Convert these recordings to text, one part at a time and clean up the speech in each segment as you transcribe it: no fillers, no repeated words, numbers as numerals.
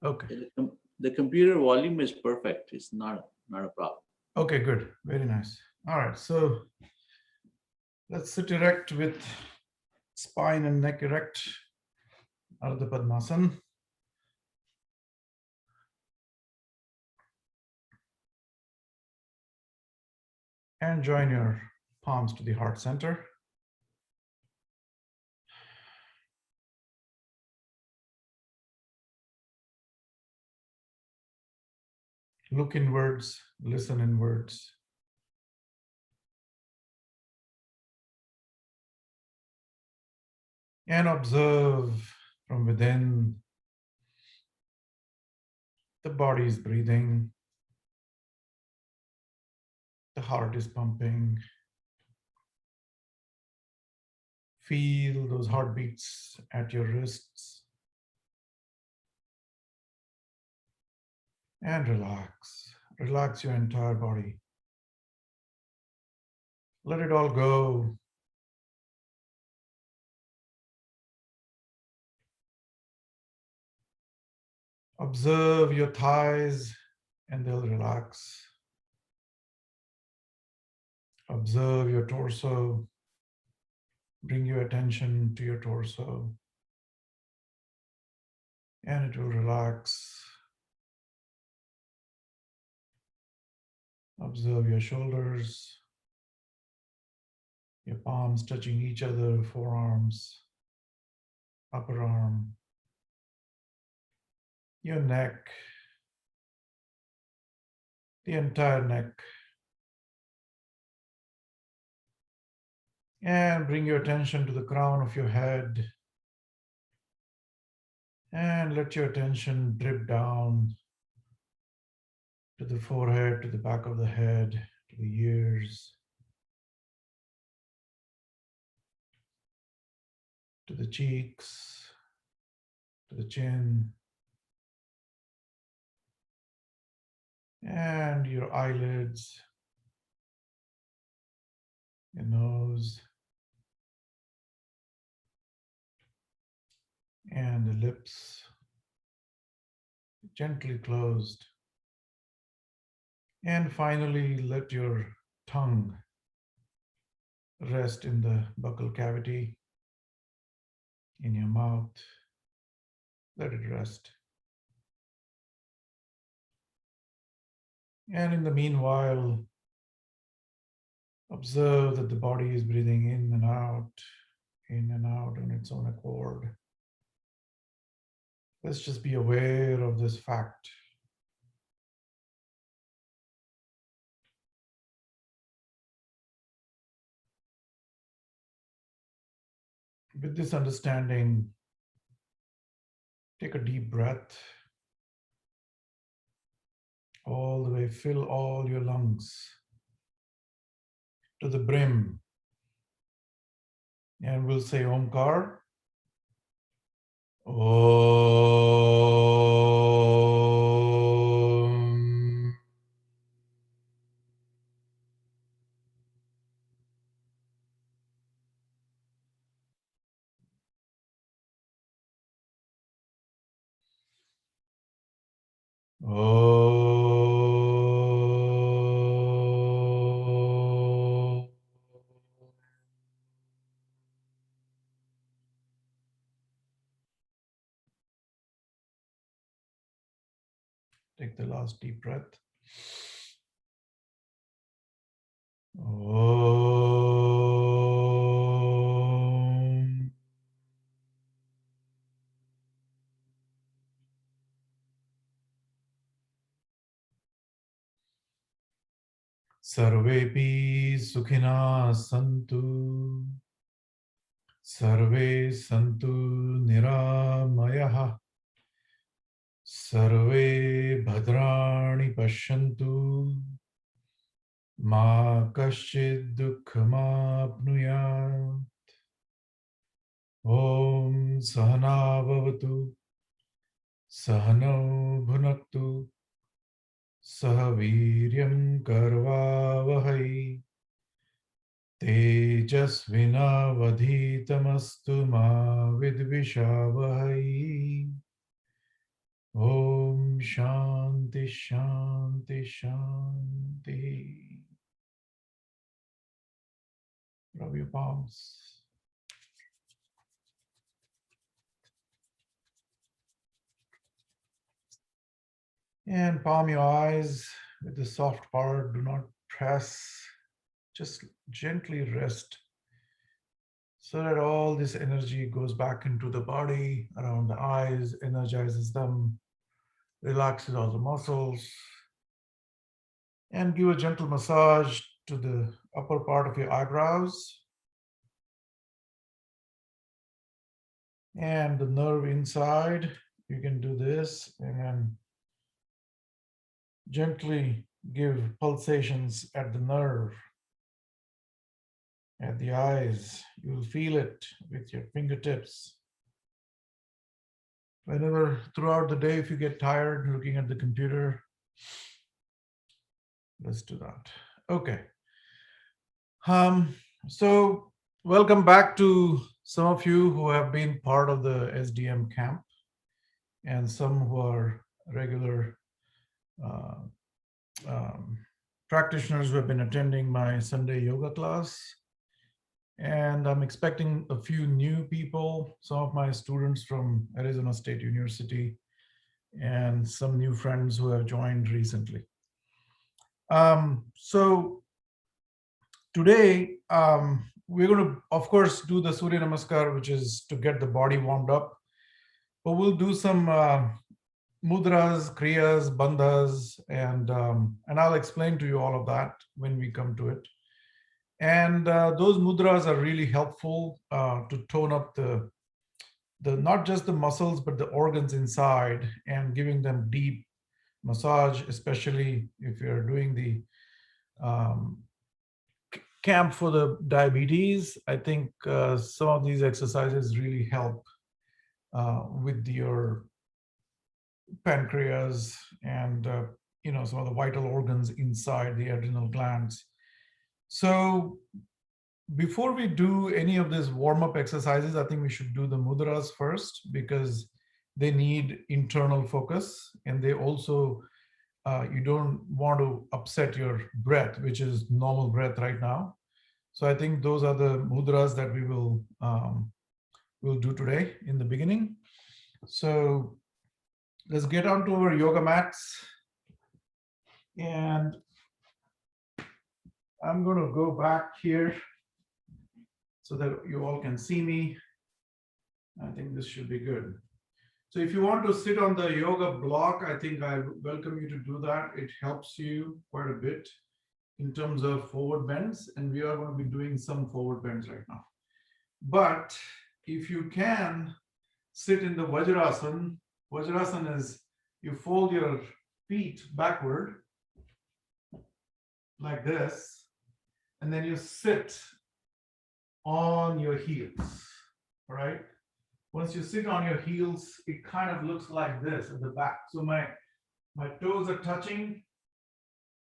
Okay. The computer volume is perfect. It's not a problem. Okay, good. Very nice. All right. So let's sit erect with spine and neck erect. Ardha Padmasana. And join your palms to the heart center. Look inwards, listen inwards. And observe from within. The body is breathing. The heart is pumping. Feel those heartbeats at your wrists. And relax. Relax your entire body. Let it all go. Observe your thighs and they'll relax. Observe your torso. Bring your attention to your torso and it will relax. Observe your shoulders, your palms touching each other, forearms, upper arm, your neck, the entire neck. And bring your attention to the crown of your head. And let your attention drip down to the forehead, to the back of the head, to the ears, to the cheeks, to the chin, and your eyelids, your nose, and the lips gently closed. And finally, let your tongue rest in the buccal cavity, in your mouth. Let it rest. And in the meanwhile, observe that the body is breathing in and out on its own accord. Let's just be aware of this fact. With this understanding, take a deep breath all the way, fill all your lungs to the brim. And we'll say Omkar. Om. Om. Take the last deep breath. Om. Sarvepi sukhina santu. Sarve santu niramayah. Sarve bhadrani pashyantu. Ma kaschid dukhamapnuyat. Om sahana bhavatu. Sahano bhunaktu. Sahaviryam karvavahai. Tejasvinavadhitamastu ma vidvishavahai. Om Shanti Shanti Shanti. Rub your palms. And palm your eyes with the soft part. Do not press. Just gently rest so that all this energy goes back into the body around the eyes, energizes them, relaxes all the muscles, and give a gentle massage to the upper part of your eyebrows and the nerve inside. You can do this and then gently give pulsations at the nerve, at the eyes. You'll feel it with your fingertips. Whenever throughout the day, if you get tired looking at the computer, let's do that. Okay. So welcome back to some of you who have been part of the SDM camp and some who are regular uh, um, practitioners who have been attending my Sunday yoga class. And I'm expecting a few new people, some of my students from Arizona State University, and some new friends who have joined recently. So today, we're going to, of course, do the Surya Namaskar, which is to get the body warmed up. But we'll do some mudras, kriyas, bandhas, and I'll explain to you all of that when we come to it. And those mudras are really helpful to tone up the not just the muscles but the organs inside and giving them deep massage, especially if you're doing the camp for the diabetes. I think some of these exercises really help with your pancreas and some of the vital organs inside the adrenal glands. So before we do any of these warm-up exercises, I think we should do the mudras first because they need internal focus, and they also you don't want to upset your breath, which is normal breath right now. So I think those are the mudras that we will do today in the beginning. So let's get onto our yoga mats, and I'm going to go back here so that you all can see me. I think this should be good. So if you want to sit on the yoga block, I think I welcome you to do that. It helps you quite a bit in terms of forward bends, and we are going to be doing some forward bends right now. But if you can sit in the Vajrasana, Vajrasana is you fold your feet backward like this, and then you sit on your heels, all right? Once you sit on your heels, it kind of looks like this at the back. So my toes are touching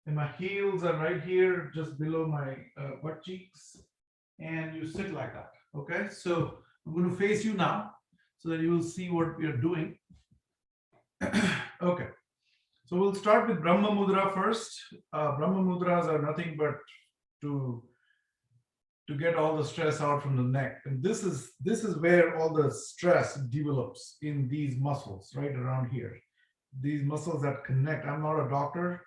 and my heels are right here, just below my butt cheeks. And you sit like that, okay? So I'm going to face you now so that you will see what we are doing. Okay, so we'll start with Brahma Mudra first. Brahma Mudras are nothing but to get all the stress out from the neck. And this is where all the stress develops in these muscles right around here. These muscles that connect. I'm not a doctor,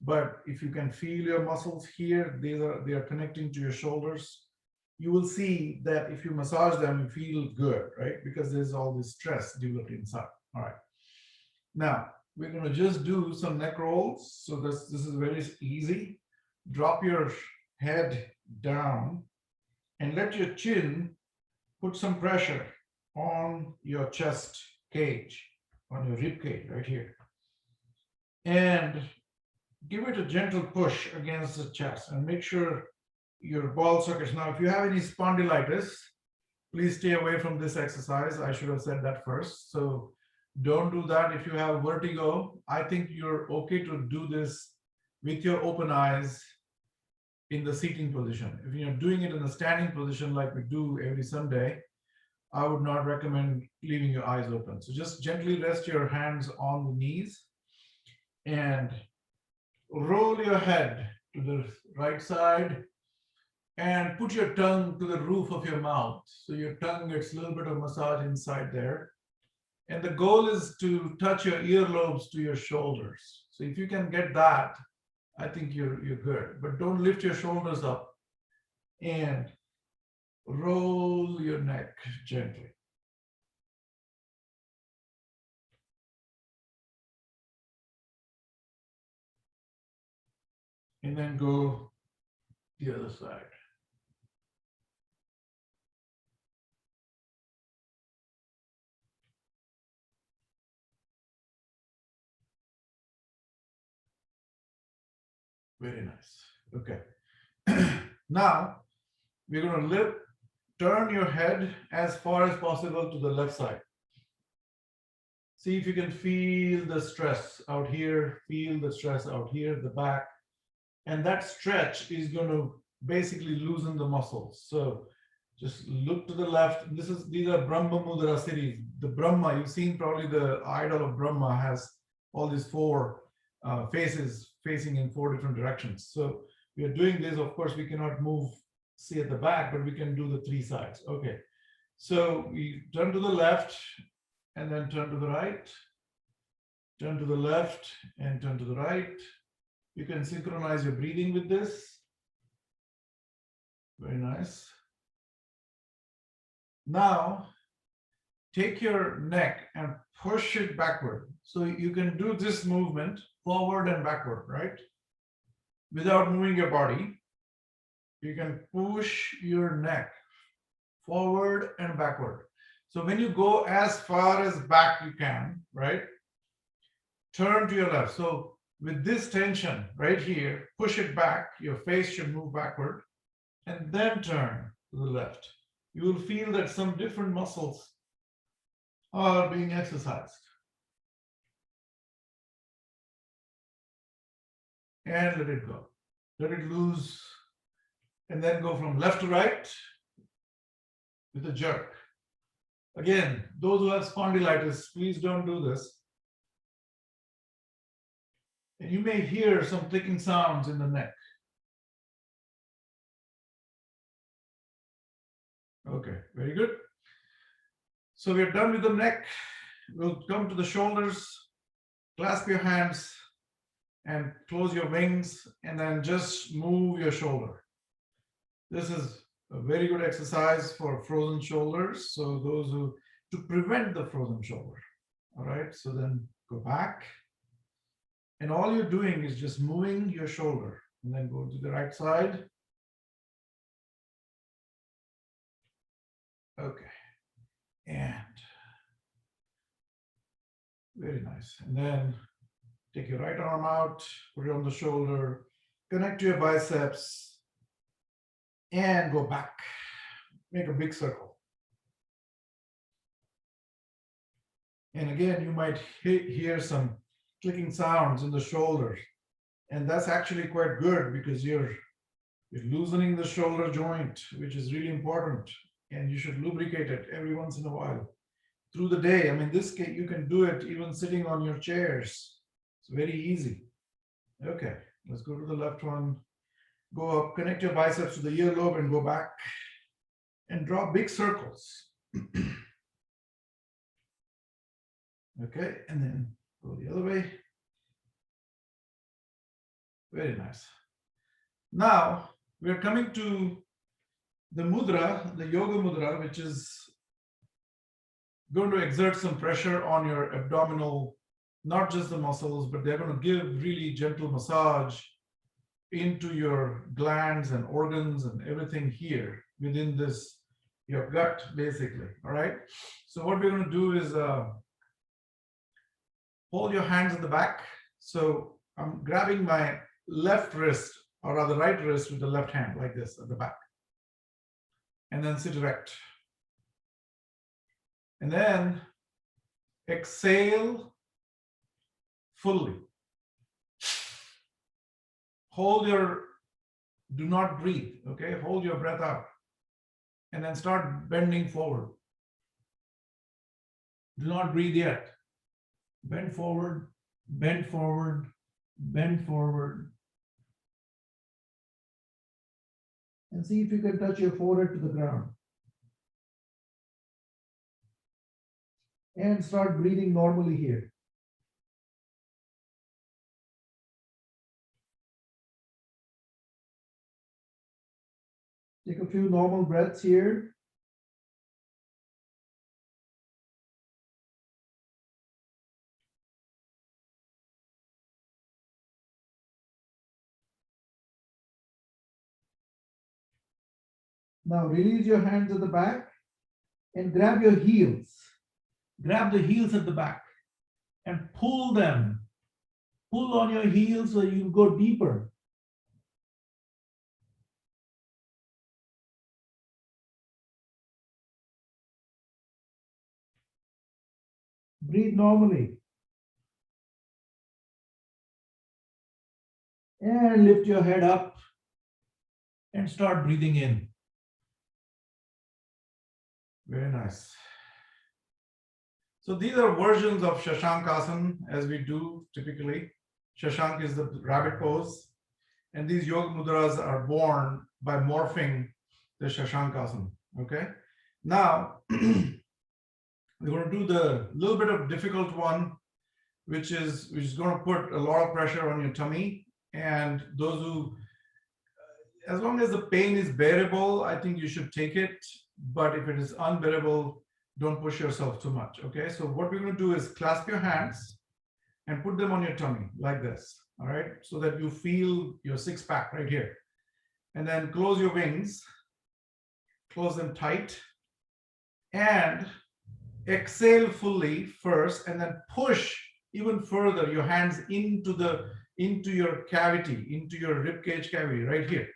but if you can feel your muscles here, they are connecting to your shoulders. You will see that if you massage them, you feel good, right? Because there's all this stress developed inside. All right. Now, we're going to just do some neck rolls. So this is very easy. Drop your head down and let your chin put some pressure on your chest cage, on your rib cage right here. And give it a gentle push against the chest and make sure your ball sockets. Now, if you have any spondylitis, please stay away from this exercise. I should have said that first. So don't do that. If you have vertigo, I think you're okay to do this with your open eyes in the seating position. If you're doing it in the standing position like we do every Sunday, I would not recommend leaving your eyes open. So just gently rest your hands on the knees and roll your head to the right side and put your tongue to the roof of your mouth. So your tongue gets a little bit of massage inside there. And the goal is to touch your earlobes to your shoulders. So if you can get that, I think you're good. But don't lift your shoulders up, and roll your neck gently. And then go the other side. Very nice. Okay. Now we're going to turn your head as far as possible to the left side. See if you can feel the stress out here, feel the stress out here, the back. And that stretch is going to basically loosen the muscles. So just look to the left. These are Brahma Mudra series. The Brahma, you've seen probably the idol of Brahma has all these four faces facing in four different directions. So we are doing this. Of course, we cannot move, see at the back, but we can do the three sides. Okay. So we turn to the left and then turn to the right, turn to the left and turn to the right. You can synchronize your breathing with this. Very nice. Now, take your neck and push it backward. So you can do this movement forward and backward, right? Without moving your body. You can push your neck forward and backward. So when you go as far as back you can, right? Turn to your left. So with this tension right here, push it back. Your face should move backward and then turn to the left. You will feel that some different muscles are being exercised. And let it go. Let it loose. And then go from left to right with a jerk. Again, those who have spondylitis, please don't do this. And you may hear some clicking sounds in the neck. Okay, very good. So we're done with the neck. We'll come to the shoulders, clasp your hands and close your wings and then just move your shoulder. This is a very good exercise for frozen shoulders. So those who, to prevent the frozen shoulder. All right, so then go back. And all you're doing is just moving your shoulder and then go to the right side. Okay. And very nice. And then take your right arm out, put it on the shoulder, connect to your biceps, and go back. Make a big circle. And again, you might hear some clicking sounds in the shoulders. And that's actually quite good because you're loosening the shoulder joint, which is really important. And you should lubricate it every once in a while through the day. I mean, this you can do it even sitting on your chairs. It's very easy. Okay, let's go to the left one. Go up, connect your biceps to the earlobe and go back and draw big circles. Okay, and then go the other way. Very nice. Now we're coming to the mudra, the yoga mudra, which is going to exert some pressure on your abdominal, not just the muscles, but they're going to give really gentle massage into your glands and organs and everything here within this, your gut, basically. All right. So what we're going to do is hold your hands at the back. So I'm grabbing my left wrist, or rather right wrist with the left hand like this at the back. And then sit erect. And then exhale fully. Do not breathe, okay? Hold your breath out. And then start bending forward. Do not breathe yet. Bend forward, bend forward, bend forward. And see if you can touch your forehead to the ground. And start breathing normally here. Take a few normal breaths here. Now release your hands at the back and grab your heels. Grab the heels at the back and pull them. Pull on your heels so you go deeper. Breathe normally. And lift your head up and start breathing in. Very nice. So these are versions of Shashankasana as we do typically. Shashank is the rabbit pose. And these yoga mudras are born by morphing the Shashankasana. Okay. Now, we're going to do the little bit of difficult one, which is going to put a lot of pressure on your tummy. And those who, as long as the pain is bearable, I think you should take it. But if it is unbearable, don't push yourself too much. Okay. So what we're going to do is clasp your hands and put them on your tummy like this. All right. So that you feel your six pack right here. And then close your wings, close them tight, and exhale fully first, and then push even further your hands into your cavity, into your rib cage cavity right here.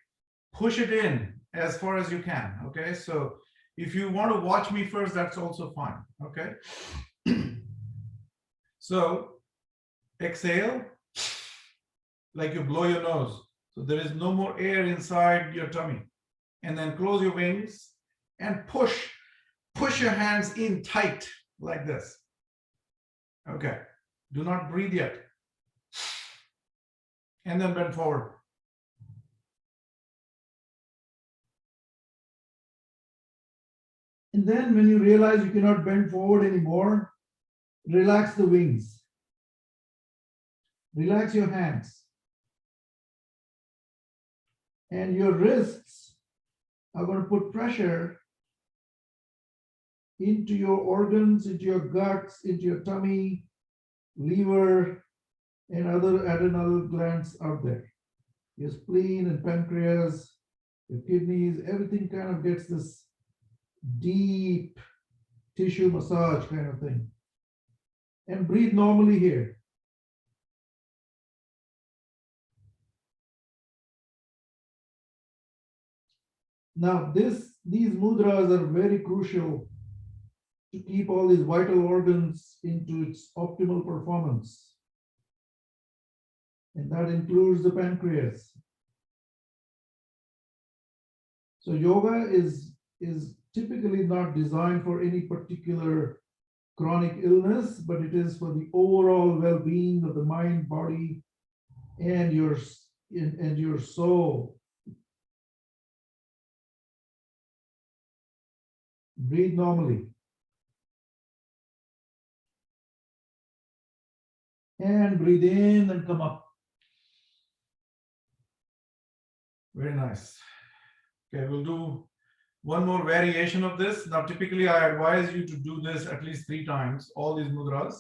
Push it in as far as you can. Okay. So if you want to watch me first, that's also fine. Okay. So exhale like you blow your nose. So there is no more air inside your tummy. And then close your wings and push your hands in tight like this. Okay. Do not breathe yet. And then bend forward. And then when you realize you cannot bend forward anymore, relax the wings. Relax your hands. And your wrists are going to put pressure into your organs, into your guts, into your tummy, liver, and other adrenal glands out there. Your spleen and pancreas, your kidneys, everything kind of gets this deep tissue massage kind of thing. And breathe normally here. Now these mudras are very crucial to keep all these vital organs into its optimal performance. And that includes the pancreas. So yoga is typically not designed for any particular chronic illness, but it is for the overall well-being of the mind, body, and your soul. Breathe normally. And breathe in and come up. Very nice. Okay, we'll do one more variation of this. Now, typically, I advise you to do this at least 3 times, all these mudras.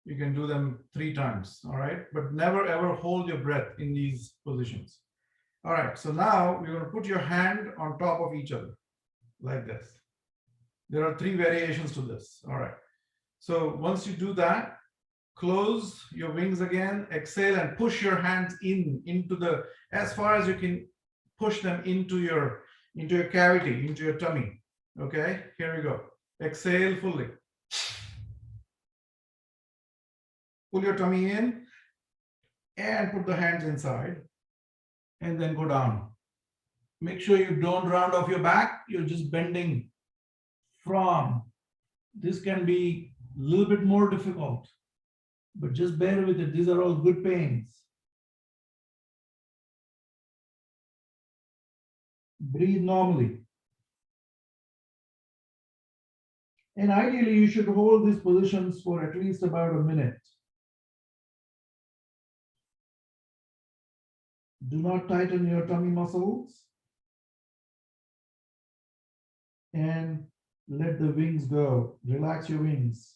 You can do them 3 times, all right? But never ever hold your breath in these positions. All right, so now we're going to put your hand on top of each other like this. There are 3 variations to this, all right? So once you do that, close your wings again, exhale and push your hands into the, as far as you can push them into your cavity, into your tummy. Okay, here we go. Exhale fully. Pull your tummy in and put the hands inside and then go down. Make sure you don't round off your back. You're just bending from, this can be A little bit more difficult, but just bear with it. These are all good pains. Breathe normally. And ideally, you should hold these positions for at least about a minute. Do not tighten your tummy muscles. And let the wings go. Relax your wings.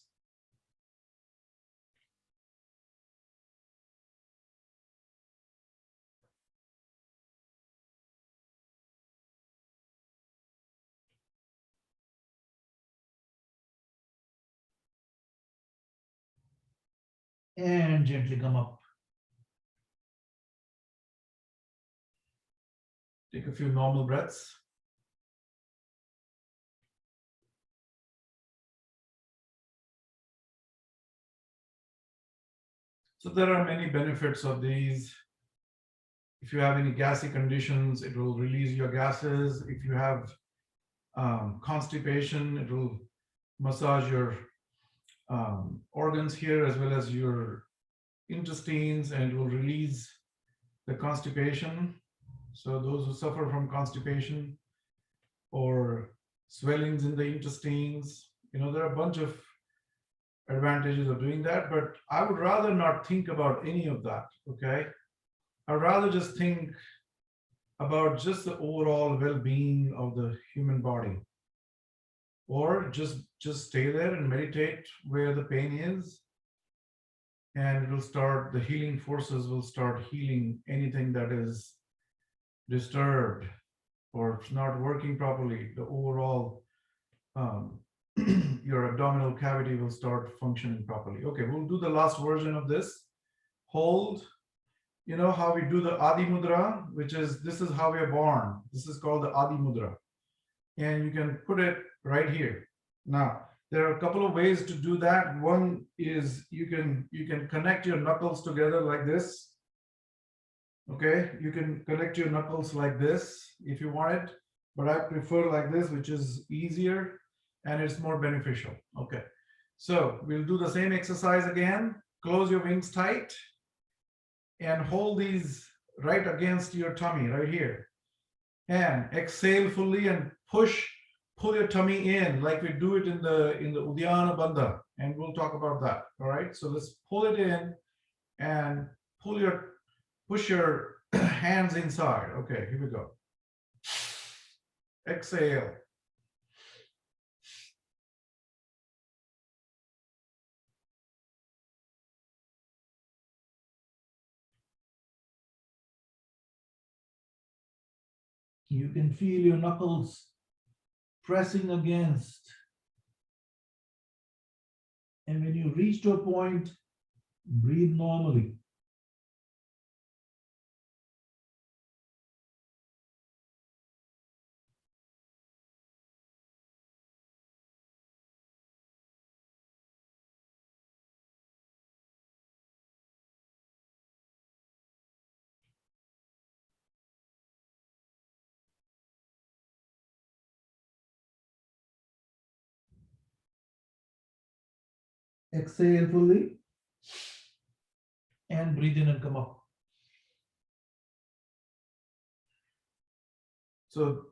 And gently come up. Take a few normal breaths. So there are many benefits of these. If you have any gassy conditions, it will release your gases. If you have constipation, it will massage your organs here as well as your intestines, and it will release the constipation. So those who suffer from constipation or swellings in the intestines, there are a bunch of advantages of doing that, but I would rather not think about any of that, okay? I'd rather just think about just the overall well-being of the human body, or just stay there and meditate where the pain is, and it will start, the healing forces will start healing anything that is disturbed or not working properly. The overall your abdominal cavity will start functioning properly. Okay, we'll do the last version of this. Hold. You know how we do the Adi Mudra, this is how we are born. This is called the Adi Mudra. And you can put it right here. Now, there are a couple of ways to do that. One is you can connect your knuckles together like this. Okay, you can connect your knuckles like this if you want it, but I prefer like this, which is easier and it's more beneficial. Okay, so we'll do the same exercise again. Close your wings tight and hold these right against your tummy right here. And exhale fully and pull your tummy in like we do it in the Uddiyana Bandha, and we'll talk about that. All right, so let's pull it in and push your hands inside. Okay, here we go. Exhale. You can feel your knuckles pressing against. And when you reach to a point, breathe normally. Exhale fully and breathe in and come up. So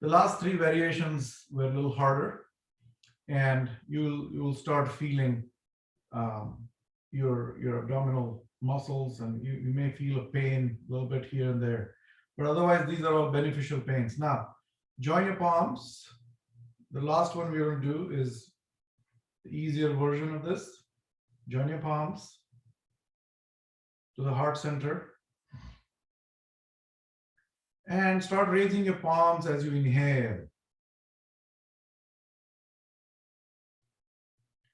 the last three variations were a little harder, and you'll start feeling your abdominal muscles, and you may feel a pain a little bit here and there, but otherwise these are all beneficial pains. Now join your palms. The last one we're going to do is the easier version of this. Join your palms to the heart center and start raising your palms as you inhale.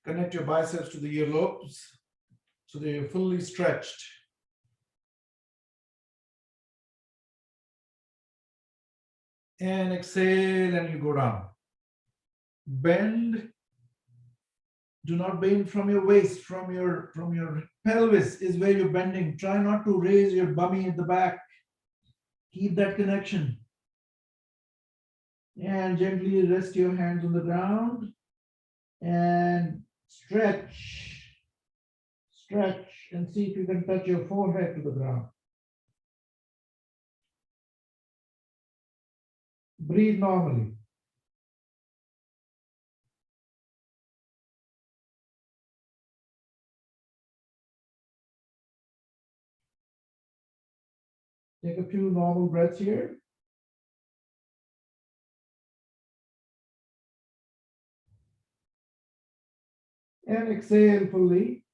Connect your biceps to the earlobes so they're fully stretched. And exhale and you go down. Bend. Do not bend from your waist, from your pelvis is where you're bending. Try not to raise your bummy at the back. Keep that connection. And gently rest your hands on the ground and Stretch, stretch, and see if you can touch your forehead to the ground. Breathe normally. Take a few normal breaths here. And exhale fully.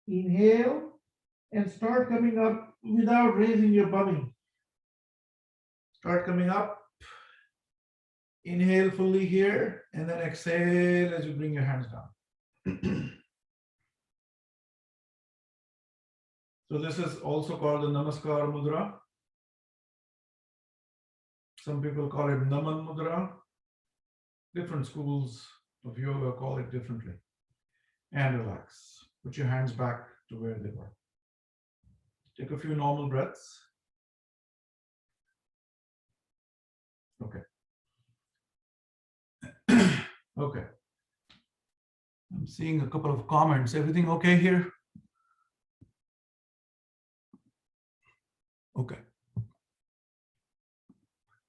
Inhale and start coming up without raising your belly. Start coming up. Inhale fully here, and then exhale as you bring your hands down. So this is also called the Namaskar Mudra. Some people call it Naman Mudra. Different schools of yoga call it differently. And relax. Put your hands back to where they were. Take a few normal breaths. Okay. Okay. I'm seeing a couple of comments. Everything okay here? Okay.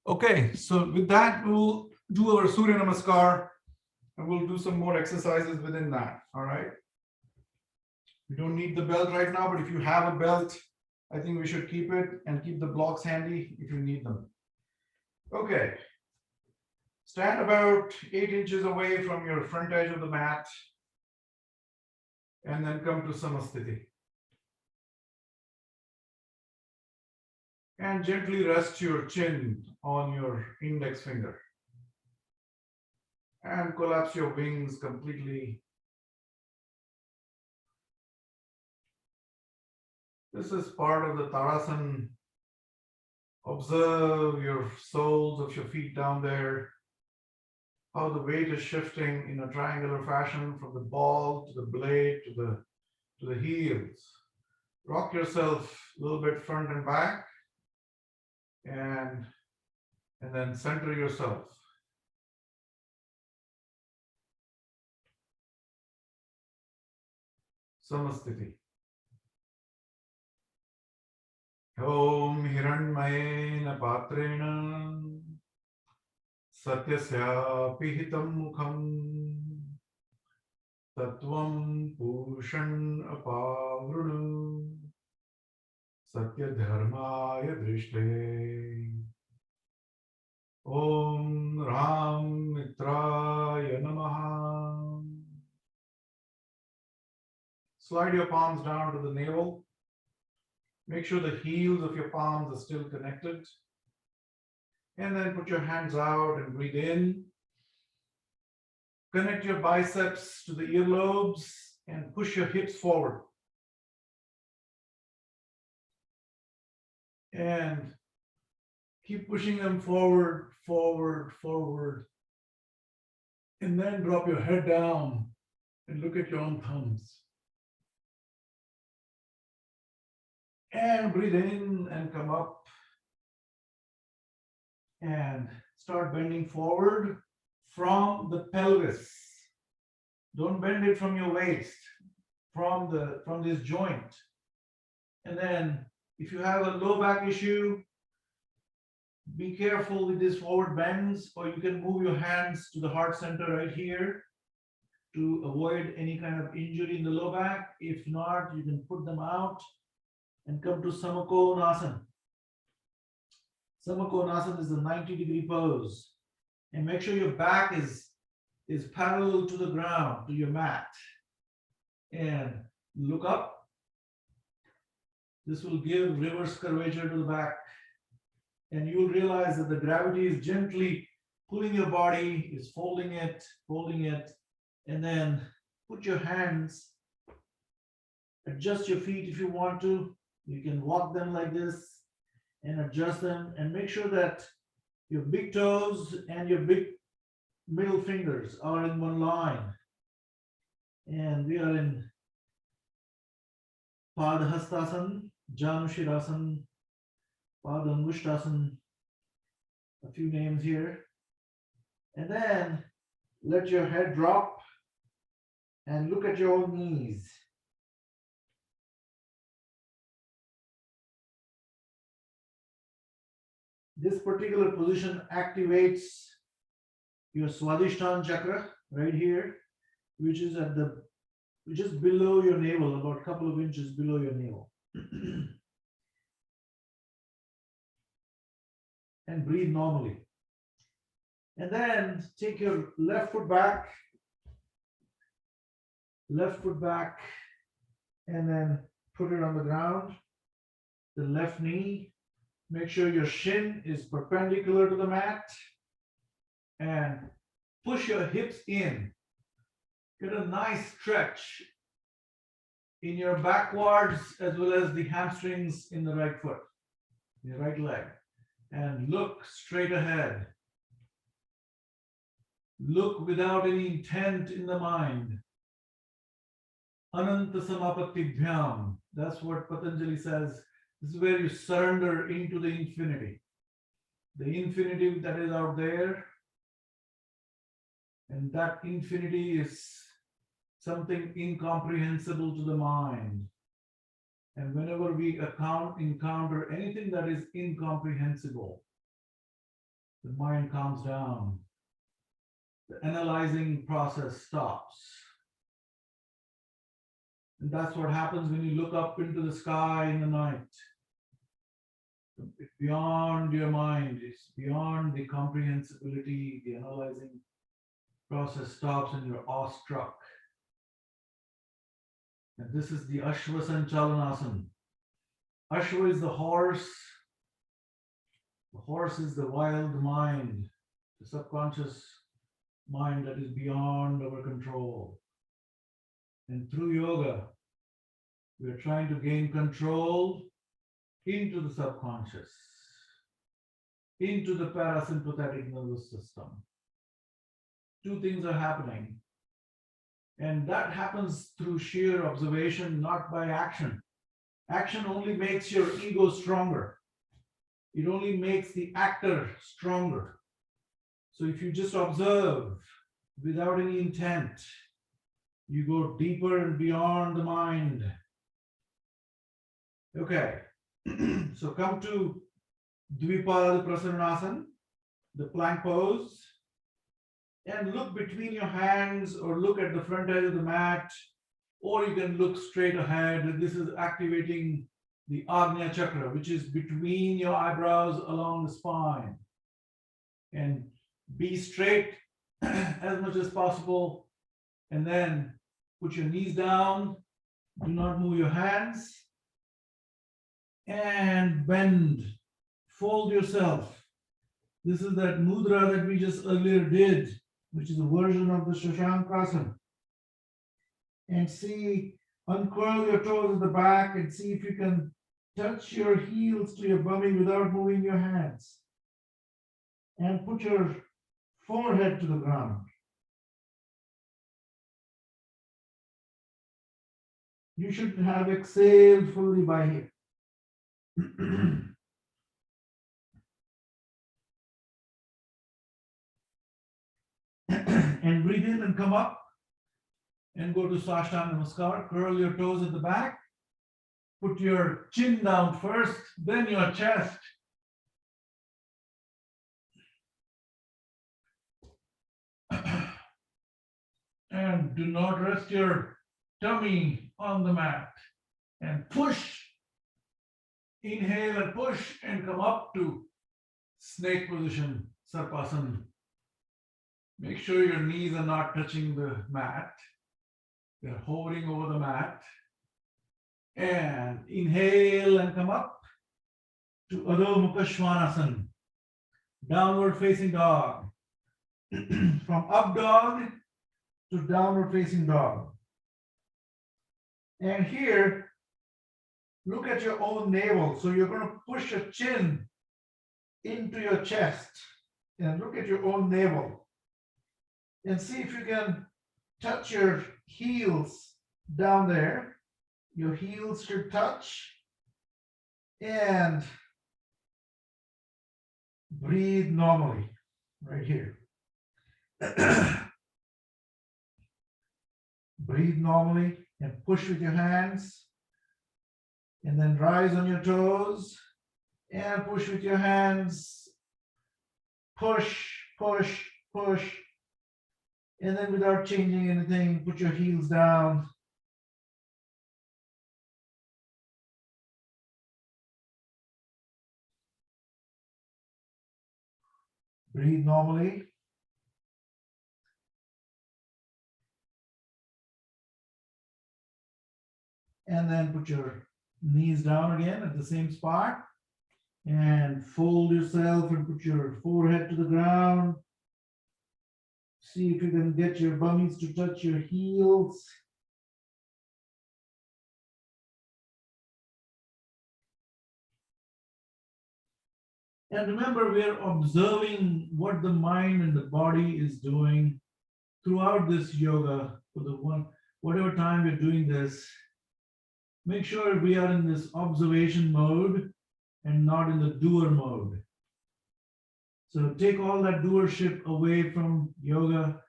Okay, so with that, we'll do our Surya Namaskar and we'll do some more exercises within that. All right. We don't need the belt right now, but if you have a belt, I think we should keep it and keep the blocks handy if you need them. Okay. Stand about 8 inches away from your front edge of the mat and then come to Samasthiti. And gently rest your chin on your index finger. And collapse your wings completely. This is part of the Tadasana. Observe your soles of your feet down there, how the weight is shifting in a triangular fashion from the ball to the blade to the heels. Rock yourself a little bit front and back, and then center yourself. Samasthiti. Om Hiranmayena Patrena Satyasya Pihitam Mukham Tattvam Pushan Apavrunu Satya Dharmaya Drishte Om Ram Mitraya Namaha. Slide your palms down to the navel. Make sure the heels of your palms are still connected. And then put your hands out and breathe in. Connect your biceps to the earlobes and push your hips forward. And keep pushing them forward, forward, forward. And then drop your head down and look at your own thumbs. And breathe in and come up. And start bending forward from the pelvis. Don't bend it from your waist, from this joint. And then if you have a low back issue, be careful with these forward bends, or you can move your hands to the heart center right here to avoid any kind of injury in the low back. If not, you can put them out and come to Samakonasana. Samakonasana is the 90-degree pose. And make sure your back is parallel to the ground, to your mat. And look up. This will give reverse curvature to the back. And you'll realize that the gravity is gently pulling your body, is folding it, and then put your hands, adjust your feet if you want to. You can walk them like this and adjust them, and make sure that your big toes and your big middle fingers are in one line. And we are in Padhastasana, Janushirasana, Padangustasana, a few names here. And then let your head drop And look at your own knees. This particular position activates your Swadhisthana chakra right here, which is below your navel, about a couple of inches below your navel. And breathe normally. And then take your left foot back, and then put it on the ground. The left knee, make sure your shin is perpendicular to the mat, and push your hips in. Get a nice stretch in your backwards as well as the hamstrings in the right foot, the right leg. And look straight ahead. Look without any intent in the mind. Ananta samapatibhyam. That's what Patanjali says. This is where you surrender into the infinity. The infinity that is out there. And that infinity is something incomprehensible to the mind. And whenever we encounter anything that is incomprehensible, the mind calms down. The analyzing process stops. And that's what happens when you look up into the sky in the night. It's beyond your mind, it's beyond the comprehensibility, the analyzing process stops and you're awestruck. And this is the Ashva Sanchalanasana. Ashva is the horse. The horse is the wild mind, the subconscious mind that is beyond our control. And through yoga, we are trying to gain control into the subconscious, into the parasympathetic nervous system. Two things are happening. And that happens through sheer observation, not by action. Action only makes your ego stronger. It only makes the actor stronger. So if you just observe without any intent, you go deeper and beyond the mind. Okay, so come to Dvipad Prasanasana, the plank pose. And look between your hands or look at the front edge of the mat, or you can look straight ahead. This is activating the Agnya chakra, which is between your eyebrows along the spine. And be straight as much as possible. And then put your knees down. Do not move your hands. And bend. Fold yourself. This is that mudra that we just earlier did, which is a version of the Shashankasana. And see, uncurl your toes at the back and see if you can touch your heels to your bummy without moving your hands. And put your forehead to the ground. You should have exhaled fully by here. And breathe in and come up and go to Sashtanga Namaskar. Curl your toes at the back. Put your chin down first, then your chest. And do not rest your tummy on the mat. And push. Inhale and push and come up to snake position, Sarpasana. Make sure your knees are not touching the mat. They're hovering over the mat. And inhale and come up to Adho Mukha Svanasana, downward facing dog. From up dog to downward facing dog. And here, look at your own navel. So you're going to push your chin into your chest and look at your own navel. And see if you can touch your heels down there. Your heels should touch. And breathe normally right here. Breathe breathe normally and push with your hands. And then rise on your toes and push with your hands. Push, push, push. And then without changing anything, put your heels down. Breathe normally. And then put your knees down again at the same spot. And fold yourself and put your forehead to the ground. See if you can get your bummies to touch your heels. And remember, we are observing what the mind and the body is doing throughout this yoga for the whatever time we're doing this. Make sure we are in this observation mode and not in the doer mode. So take all that doership away from yoga,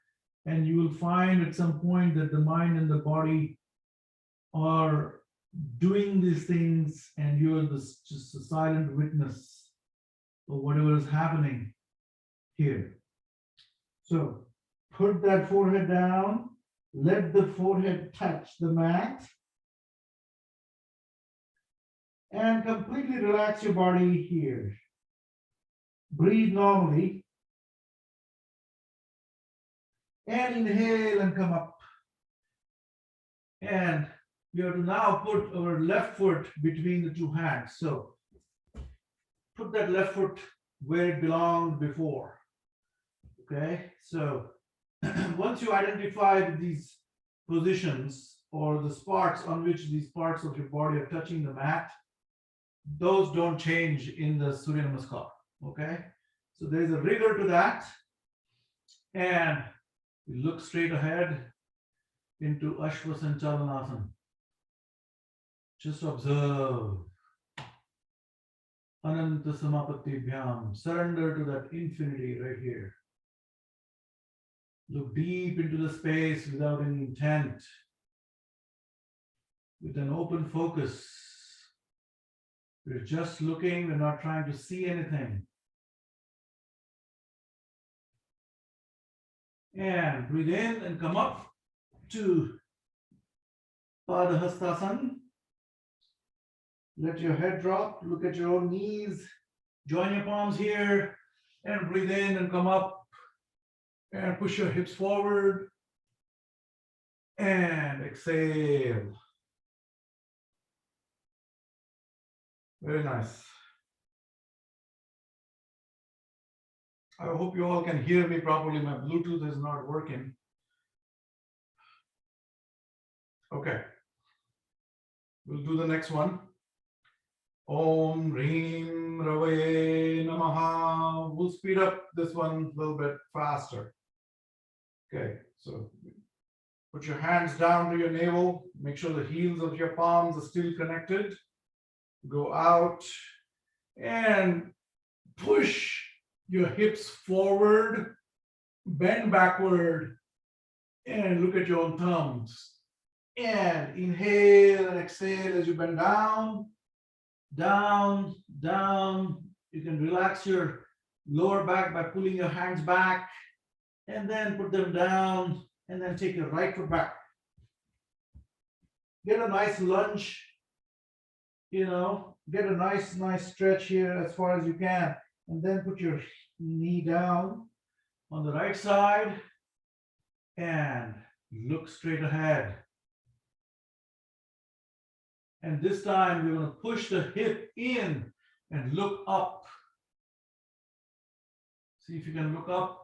and you will find at some point that the mind and the body are doing these things, and you're just a silent witness of whatever is happening here. So put that forehead down, let the forehead touch the mat, and completely relax your body here. Breathe normally. And inhale and come up. And we have to now put our left foot between the two hands. So put that left foot where it belonged before. Okay, so once you identify these positions or the spots on which these parts of your body are touching the mat, those don't change in the Surya Namaskar. Okay, so there's a rigor to that. And we look straight ahead into Ashwa Sanchalanasana. Just observe. Ananta Samapatti-bhyam. Surrender to that infinity right here. Look deep into the space without any intent. With an open focus. We're just looking, we're not trying to see anything. And breathe in and come up to Padahastasana. Let your head drop, look at your own knees, join your palms here, and breathe in and come up, and push your hips forward, and exhale. Very nice. I hope you all can hear me properly. My Bluetooth is not working. Okay. We'll do the next one. Om Reem Ravaye Namaha. We'll speed up this one a little bit faster. Okay, so put your hands down to your navel. Make sure the heels of your palms are still connected. Go out and push your hips forward, bend backward, and look at your own thumbs. And inhale and exhale as you bend down, down, down. You can relax your lower back by pulling your hands back, and then put them down, and then take your right foot back. Get a nice lunge, get a nice stretch here as far as you can, and then put your knee down on the right side and look straight ahead. And this time we're going to push the hip in and look up. See if you can look up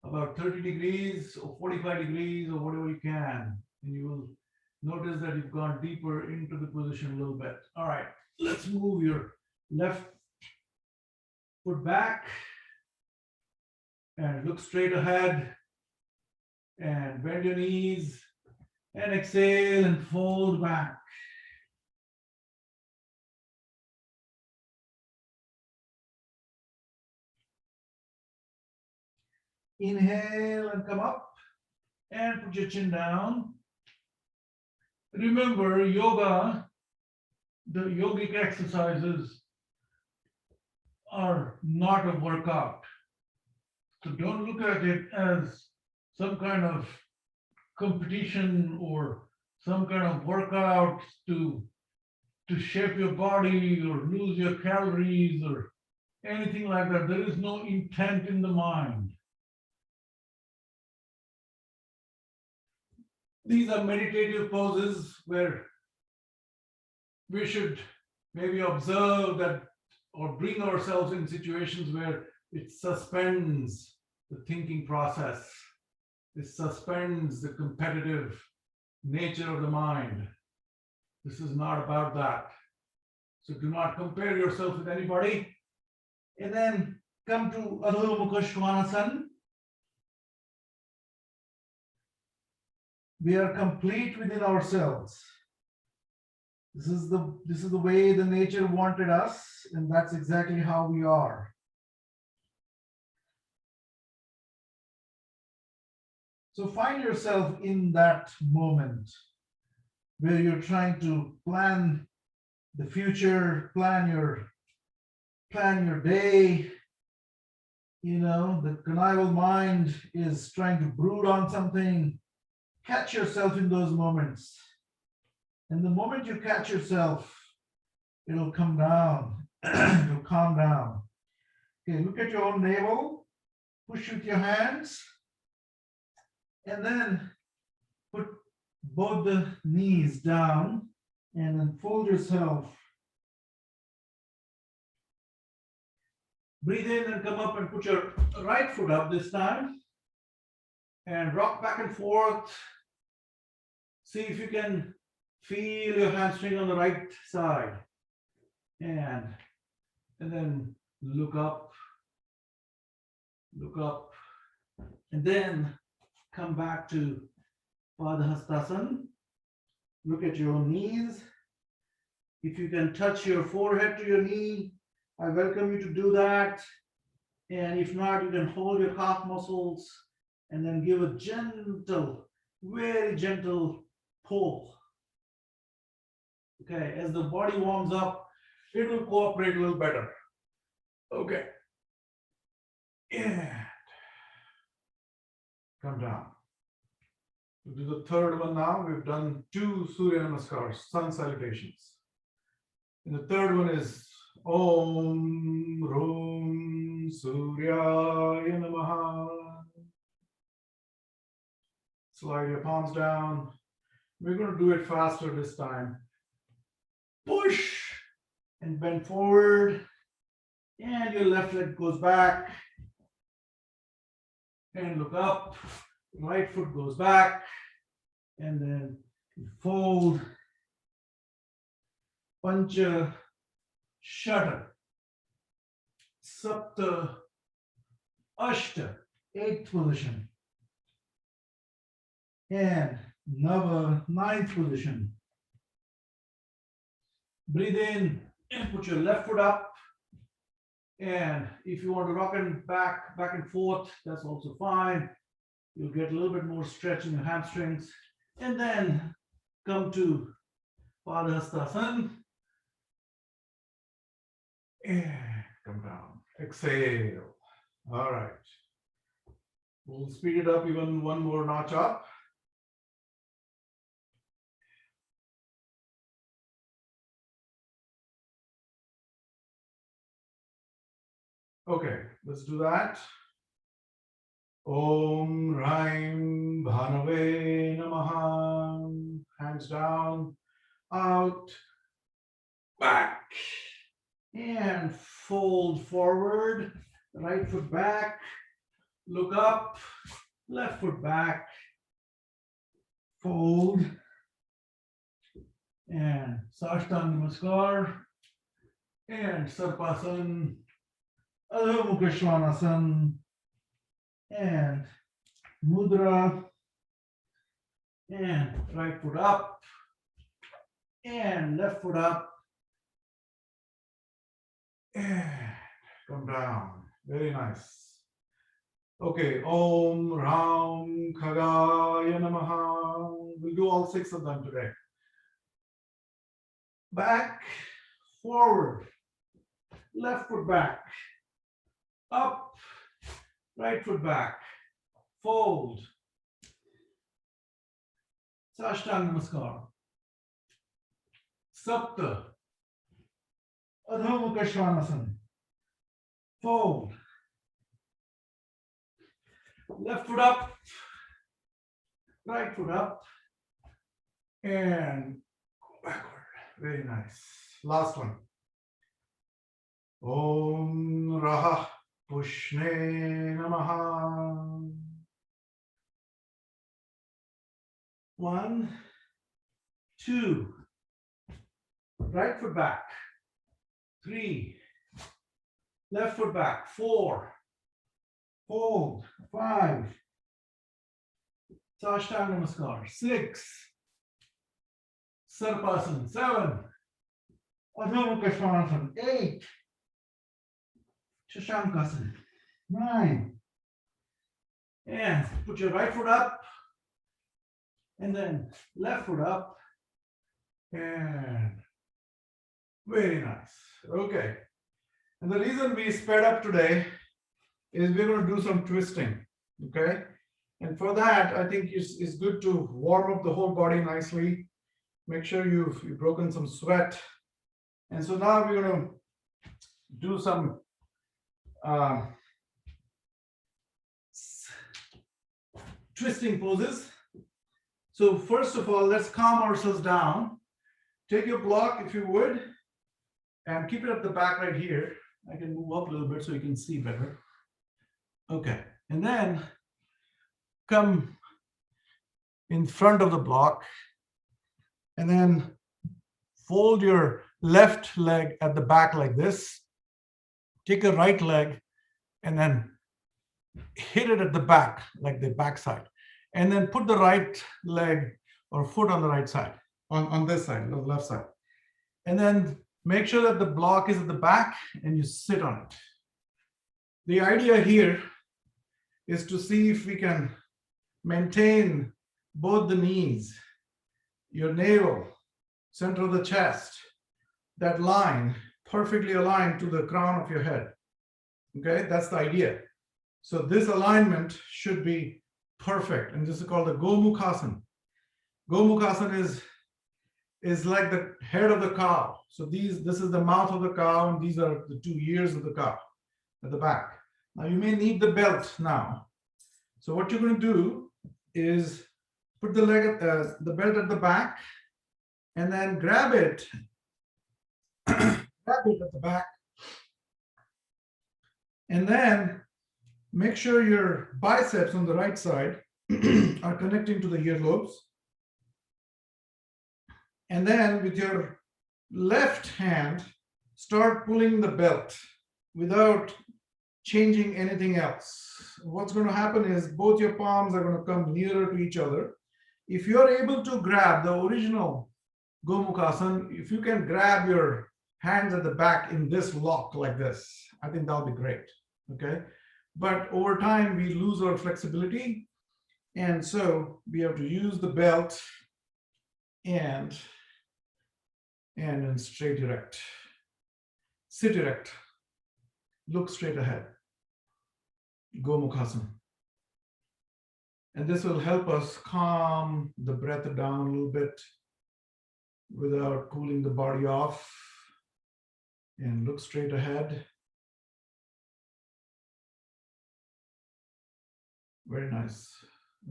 about 30 degrees or 45 degrees or whatever you can. And you will notice that you've gone deeper into the position a little bit. All right, let's move your left foot back and look straight ahead and bend your knees and exhale and fold back. Inhale and come up and put your chin down. Remember, yoga, the yogic exercises are not a workout. So don't look at it as some kind of competition or some kind of workout to shape your body or lose your calories or anything like that. There is no intent in the mind. These are meditative poses where we should maybe observe that or bring ourselves in situations where it suspends the thinking process. It suspends the competitive nature of the mind. This is not about that. So do not compare yourself with anybody. And then come to Adho Mukha Svanasana. We are complete within ourselves. This is the way the nature wanted us, and that's exactly how we are. So find yourself in that moment where you're trying to plan the future, plan your day. You know, the conniving mind is trying to brood on something. Catch yourself in those moments. And the moment you catch yourself, it'll come down. It'll calm down. Okay, look at your own navel. Push with your hands. And then put both the knees down and then fold yourself. Breathe in and come up and put your right foot up this time. And rock back and forth. See if you can feel your hamstring on the right side. And then look up, and then come back to Padahastasana. Look at your knees. If you can touch your forehead to your knee, I welcome you to do that. And if not, you can hold your calf muscles and then give a gentle, very gentle pull. Okay, as the body warms up, it will cooperate a little better. Okay. And come down. We'll do the third one now. We've done 2 Surya Namaskars, sun salutations. And the third one is Om Rum Suryaya Namaha. Slide your palms down. We're going to do it faster this time. Push and bend forward. And your left leg goes back. And look up. Right foot goes back. And then fold. Pancha Shata. Sapta Ashta. 8th position. And Nava, 9th position. Breathe in and put your left foot up. And if you want to rock and back and forth, that's also fine. You'll get a little bit more stretch in your hamstrings. And then come to Padahastasana. And come down. Exhale. All right. We'll speed it up even one more notch up. Okay, let's do that. Om Raim Bhanave Namaha. Hands down, out, back. And fold forward. Right foot back. Look up. Left foot back. Fold. And Sashtanga Namaskar. And Sarpasana. Adho Mukha Svanasana. And Mudra. And right foot up. And left foot up. And come down. Very nice. Okay, Om Ram Khagaya Namaha. We'll do all 6 of them today. Back, forward, left foot back, up, right foot back, fold, Sashtang Namaskar, Sapta, Adho Mukha Svanasana, fold, left foot up, right foot up, and go backward. Very nice. Last one. Om Raha Pushne Namaha. 1, 2, right foot back, 3, left foot back, 4, fold, 5, Sashtang Namaskar, 6, Sarpasana, 7, Adho Mukha Svanasana, 8, Shashankasana, 9, and put your right foot up, and then left foot up, and very nice. Okay. And the reason we sped up today is we're going to do some twisting. Okay. And for that, I think it's good to warm up the whole body nicely. Make sure you've broken some sweat. And so now we're going to do some twisting poses. So first of all, let's calm ourselves down. Take your block, if you would, and keep it at the back right here. I can move up a little bit so you can see better. Okay, and then come in front of the block, and then fold your left leg at the back like this. Take your right leg and then hit it at the back, like the back side. And then put the right leg or foot on the right side, on this side, the left side. And then make sure that the block is at the back and you sit on it. The idea here is to see if we can maintain both the knees, your navel, center of the chest, that line perfectly aligned to the crown of your head. Okay, that's the idea. So this alignment should be perfect, and this is called the Gomukhasana. Gomukhasana is like the head of the cow. So this is the mouth of the cow, and these are the 2 ears of the cow at the back. Now you may need the belt now. So what you're going to do is put the the belt at the back, and then grab it, grab it at the back, and then make sure your biceps on the right side are connecting to the earlobes. And then with your left hand, start pulling the belt without changing anything else. What's going to happen is both your palms are going to come nearer to each other. If you're able to grab the original Gomukhasana, if you can grab your hands at the back in this lock like this, I think that'll be great. Okay. But over time, we lose our flexibility. And so we have to use the belt and then straight erect. Sit erect. Look straight ahead. Gomukhasana. And this will help us calm the breath down a little bit without cooling the body off. And look straight ahead. Very nice.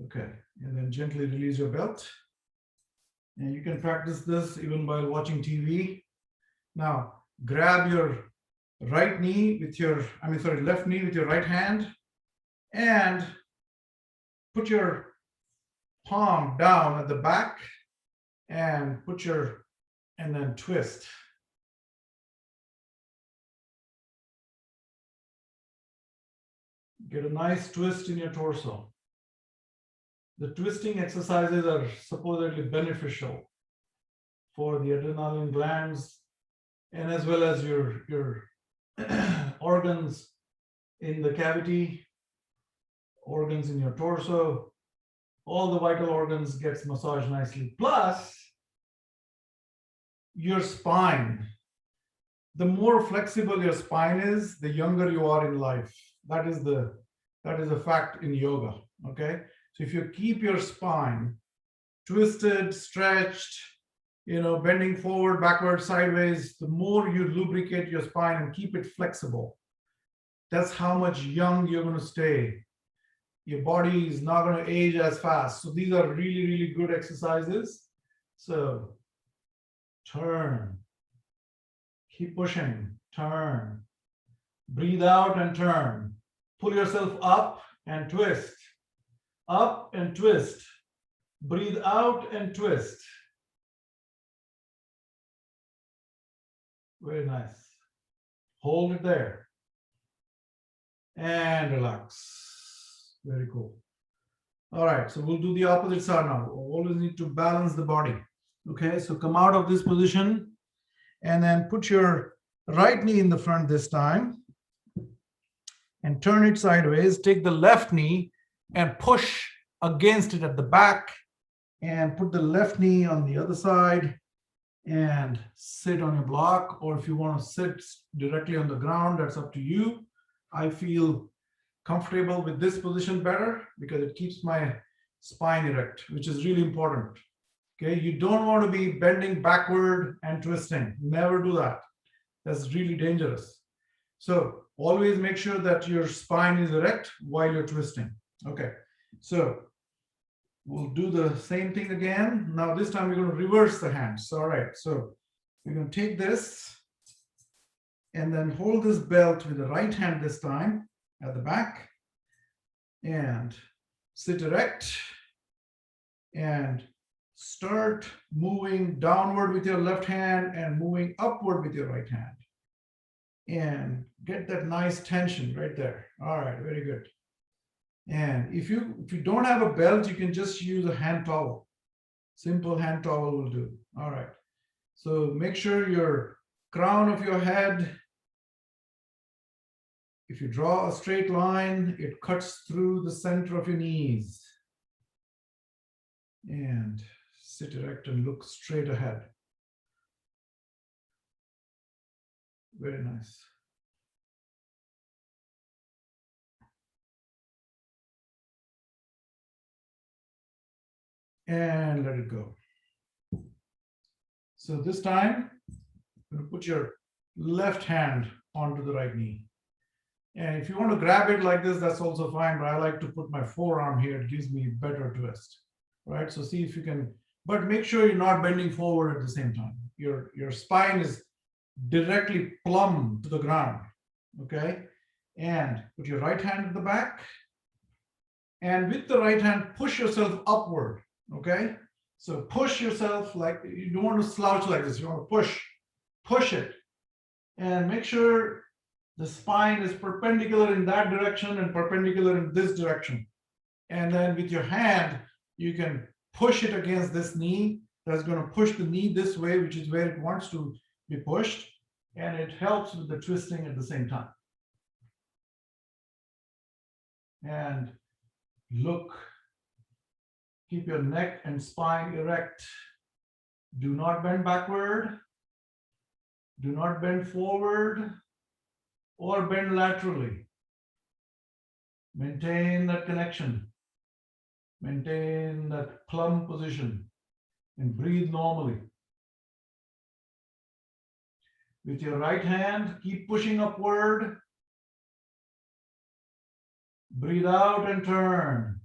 Okay. And then gently release your belt. And you can practice this even while watching TV. Now, grab your right knee with your, left knee with your right hand, and put your palm down at the back and and then twist. Get a nice twist in your torso. The twisting exercises are supposedly beneficial for the adrenaline glands and as well as your organs in the cavity. organs in your torso, all the vital organs gets massaged nicely. Plus, your spine. The more flexible your spine is, the younger you are in life. That is a fact in yoga. Okay. So if you keep your spine twisted, stretched, bending forward, backward, sideways, the more you lubricate your spine and keep it flexible, that's how much young you're going to stay. Your body is not going to age as fast. So these are really, really good exercises. So turn, keep pushing, turn, breathe out and turn, pull yourself up and twist, up and twist, breathe out and twist. Very nice. Hold it there and relax. Very cool. All right, so we'll do the opposite side now. Always need to balance the body. Okay, so come out of this position and then put your right knee in the front this time and turn it sideways. Take the left knee and push against it at the back and put the left knee on the other side and sit on your block. Or if you want to sit directly on the ground, that's up to you. I feel comfortable with this position better because it keeps my spine erect, which is really important. Okay, you don't want to be bending backward and twisting. Never do that. That's really dangerous. So always make sure that your spine is erect while you're twisting. Okay, so we'll do the same thing again. Now this time we're going to reverse the hands. All right, so we're going to take this and then hold this belt with the right hand this time at the back and sit erect and start moving downward with your left hand and moving upward with your right hand and get that nice tension right there. All right, very good. And if you don't have a belt, you can just use a hand towel. Simple hand towel will do. All right, so make sure your crown of your head, if you draw a straight line, it cuts through the center of your knees. And sit erect and look straight ahead. Very nice. And let it go. So this time, you're going to put your left hand onto the right knee. And if you want to grab it like this, that's also fine, but I like to put my forearm here. It gives me better twist. Right, so see if you can, but make sure you're not bending forward at the same time. Your spine is directly plumb to the ground. Okay, and put your right hand at the back, and with the right hand push yourself upward. Okay, so push yourself, like you don't want to slouch like this. You want to push it, and make sure the spine is perpendicular in that direction and perpendicular in this direction. And then with your hand, you can push it against this knee. That's going to push the knee this way, which is where it wants to be pushed. And it helps with the twisting at the same time. And look, keep your neck and spine erect. Do not bend backward. Do not bend forward or bend laterally. Maintain that connection. Maintain that plumb position and breathe normally. With your right hand, keep pushing upward. Breathe out and turn.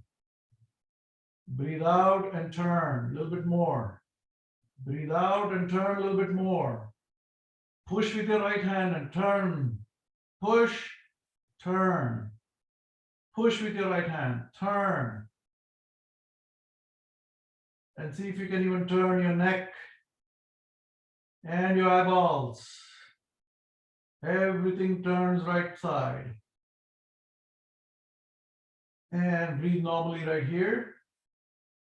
Breathe out and turn. A little bit more. Breathe out and turn a little bit more. Push with your right hand and turn. Push, turn. Push with your right hand, turn. And see if you can even turn your neck and your eyeballs. Everything turns right side. And breathe normally right here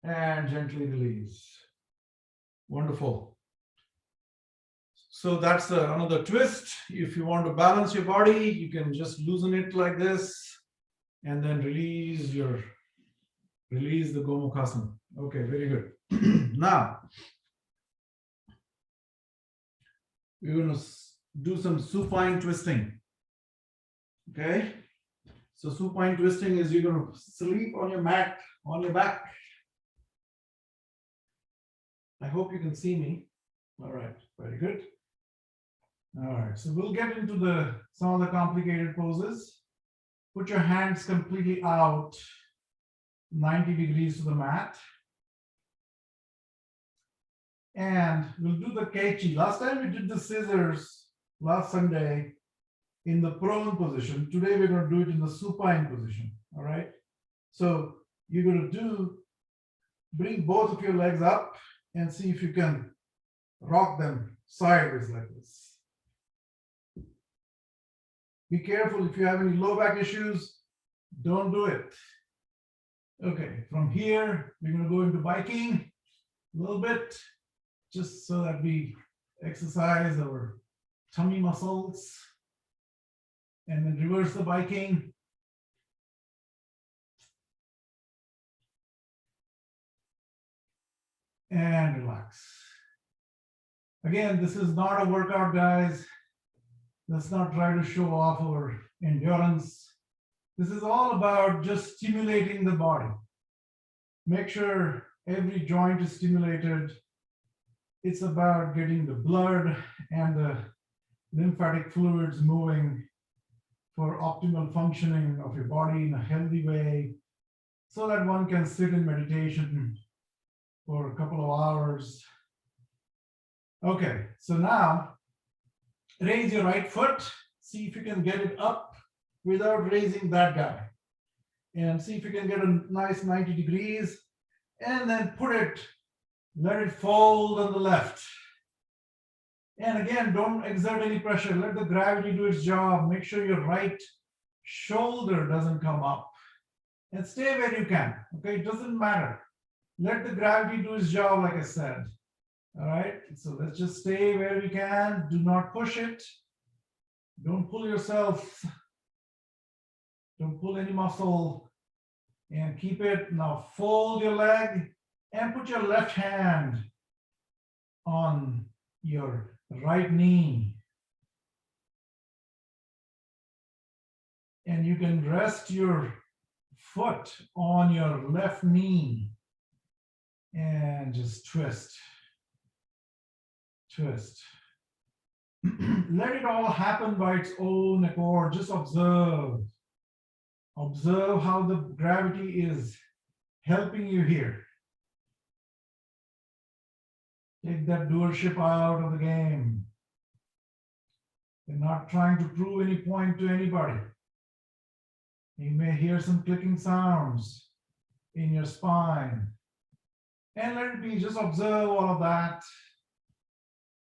and gently release. Wonderful. So that's another twist. If you want to balance your body, you can just loosen it like this And then release the Gomukhasana. Okay, very good. Now, we're going to do some supine twisting. Okay. So supine twisting is you're going to sleep on your mat, on your back. I hope you can see me. All right, very good. All right, so we'll get into some of the complicated poses. Put your hands completely out, 90 degrees to the mat. And we'll do the keichi. Last time we did the scissors, last Sunday, in the prone position. Today we're going to do it in the supine position. All right. So you're going to bring both of your legs up and see if you can rock them sideways like this. Be careful if you have any low back issues, don't do it. Okay, from here, we're going to go into biking a little bit, just so that we exercise our tummy muscles. And then reverse the biking. And relax. Again, this is not a workout, guys. Let's not try to show off our endurance. This is all about just stimulating the body. Make sure every joint is stimulated. It's about getting the blood and the lymphatic fluids moving for optimal functioning of your body in a healthy way, so that one can sit in meditation for a couple of hours. Okay, so now raise your right foot. See if you can get it up without raising that guy. And see if you can get a nice 90 degrees. And then let it fold on the left. And again, don't exert any pressure. Let the gravity do its job. Make sure your right shoulder doesn't come up. And stay where you can. Okay, it doesn't matter. Let the gravity do its job, like I said. All right, so let's just stay where we can. Do not push it. Don't pull yourself. Don't pull any muscle. And keep it. Now fold your leg and put your left hand on your right knee. And you can rest your foot on your left knee and just twist. Twist. Let it all happen by its own accord. Just observe. Observe how the gravity is helping you here. Take that doership out of the game. You're not trying to prove any point to anybody. You may hear some clicking sounds in your spine. And let it be, just observe all of that.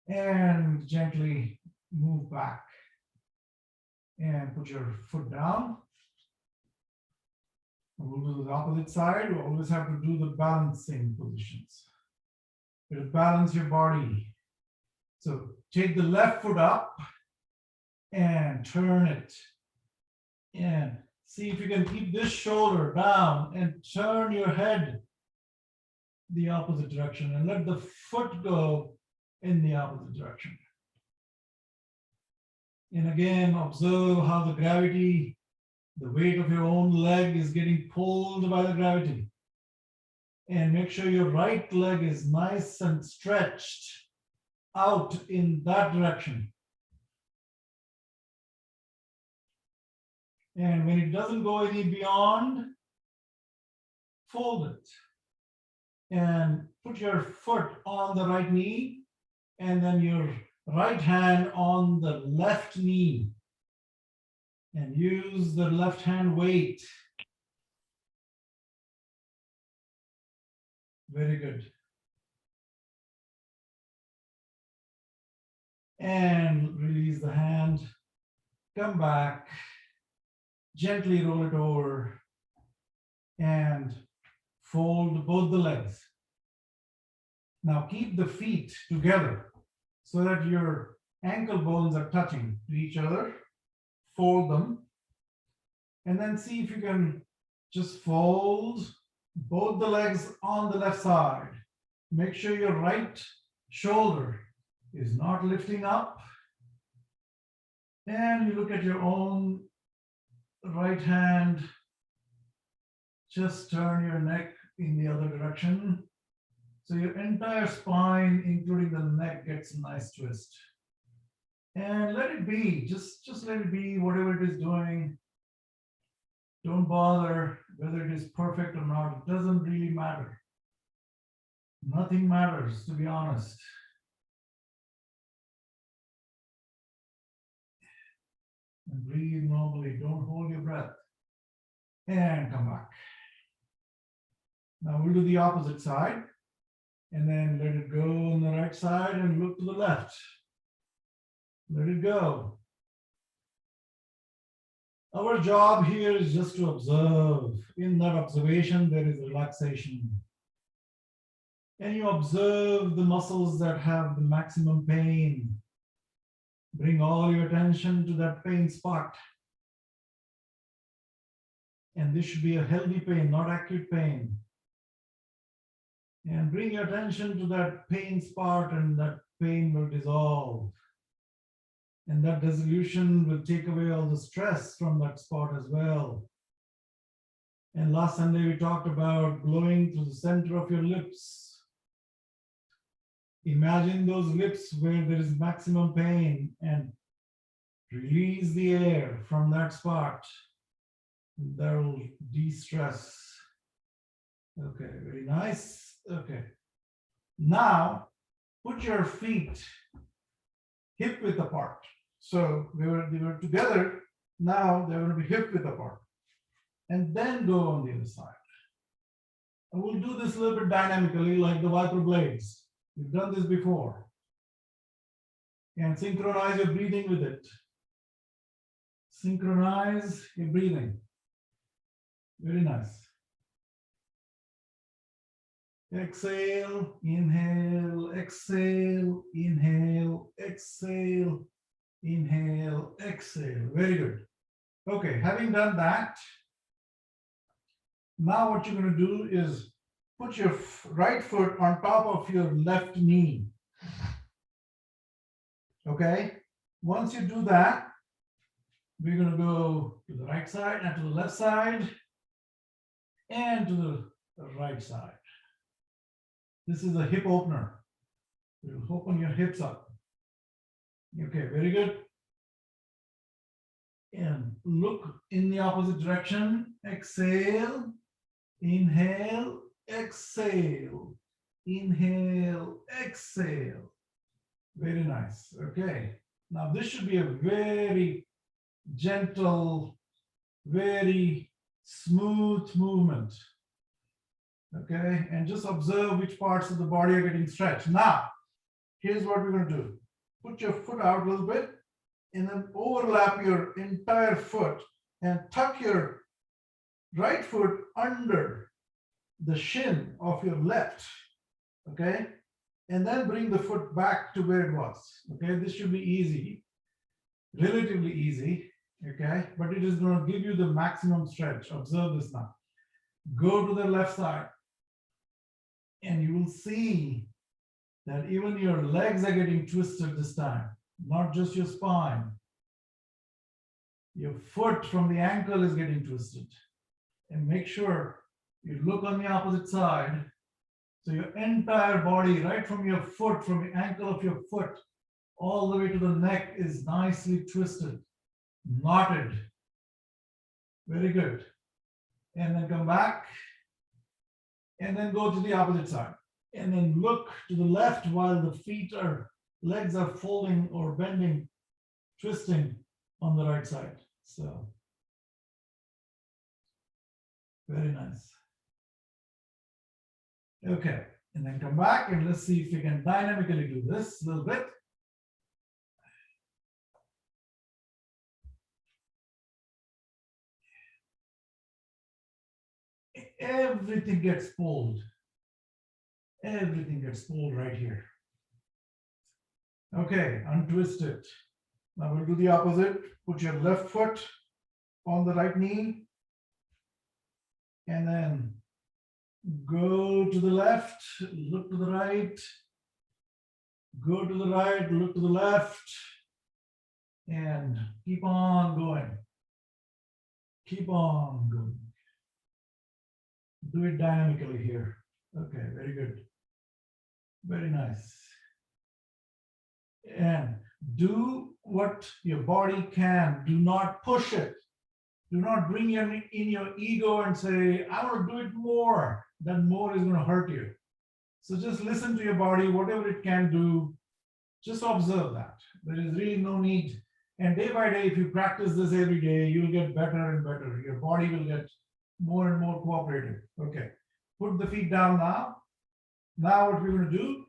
And gently move back. And put your foot down. We'll do the opposite side. We always have to do the balancing positions. You balance your body. So take the left foot up and turn it. And see if you can keep this shoulder down and turn your head the opposite direction and let the foot go in the opposite direction. And again, observe how the gravity, the weight of your own leg is getting pulled by the gravity. And make sure your right leg is nice and stretched out in that direction. And when it doesn't go any beyond, fold it. And put your foot on the right knee, and then your right hand on the left knee. And use the left hand weight. Very good. And release the hand. Come back. Gently roll it over. And fold both the legs. Now keep the feet together so that your ankle bones are touching to each other. Fold them. And then see if you can just fold both the legs on the left side. Make sure your right shoulder is not lifting up. And you look at your own right hand. Just turn your neck in the other direction. So your entire spine, including the neck, gets a nice twist. And let it be, just let it be, whatever it is doing. Don't bother whether it is perfect or not. It doesn't really matter. Nothing matters, to be honest. And breathe normally. Don't hold your breath. And come back. Now we'll do the opposite side. And then let it go on the right side and look to the left. Let it go. Our job here is just to observe. In that observation, there is relaxation. And you observe the muscles that have the maximum pain. Bring all your attention to that pain spot. And this should be a healthy pain, not acute pain. And bring your attention to that pain spot, and that pain will dissolve. And that dissolution will take away all the stress from that spot as well. And last Sunday we talked about blowing through the center of your lips. Imagine those lips where there is maximum pain and release the air from that spot. That will de-stress. Okay, very nice. Okay. Now, put your feet hip width apart. So they were together. Now they're going to be hip width apart. And then go on the other side. And we'll do this a little bit dynamically, like the wiper blades. We've done this before. And synchronize your breathing with it. Synchronize your breathing. Very nice. Exhale, inhale, exhale, inhale, exhale, inhale, exhale. Very good. Okay, having done that, now what you're going to do is put your right foot on top of your left knee. Okay, once you do that, we're going to go to the right side and to the left side and to the right side. This is a hip opener. You'll open your hips up. Okay, very good. And look in the opposite direction. Exhale, inhale, exhale, inhale, exhale. Very nice. Okay. Now this should be a very gentle, very smooth movement. Okay, and just observe which parts of the body are getting stretched. Now, here's what we're going to do. Put your foot out a little bit and then overlap your entire foot and tuck your right foot under the shin of your left. Okay, and then bring the foot back to where it was. Okay, this should be easy, relatively easy. Okay, but it is going to give you the maximum stretch. Observe this now. Go to the left side. And you will see that even your legs are getting twisted this time, not just your spine. Your foot from the ankle is getting twisted. And make sure you look on the opposite side. So your entire body, right from your foot, from the ankle of your foot, all the way to the neck is nicely twisted, knotted. Very good. And then come back. And then go to the opposite side. And then look to the left while the legs are folding or bending, twisting on the right side. So, very nice. Okay, and then come back and let's see if we can dynamically do this a little bit. Everything gets pulled. Everything gets pulled right here. Okay, untwist it. Now we'll do the opposite. Put your left foot on the right knee. And then go to the left, look to the right, go to the right, look to the left, and keep on going. Keep on going. Do it dynamically here. Okay, very good. Very nice. And do what your body can. Do not push it. Do not bring in your ego and say, I want to do it more. Then more is going to hurt you. So just listen to your body, whatever it can do, just observe that. There is really no need. And day by day, if you practice this every day, you'll get better and better. Your body will get more and more cooperative. Okay, put the feet down now. Now what we're going to do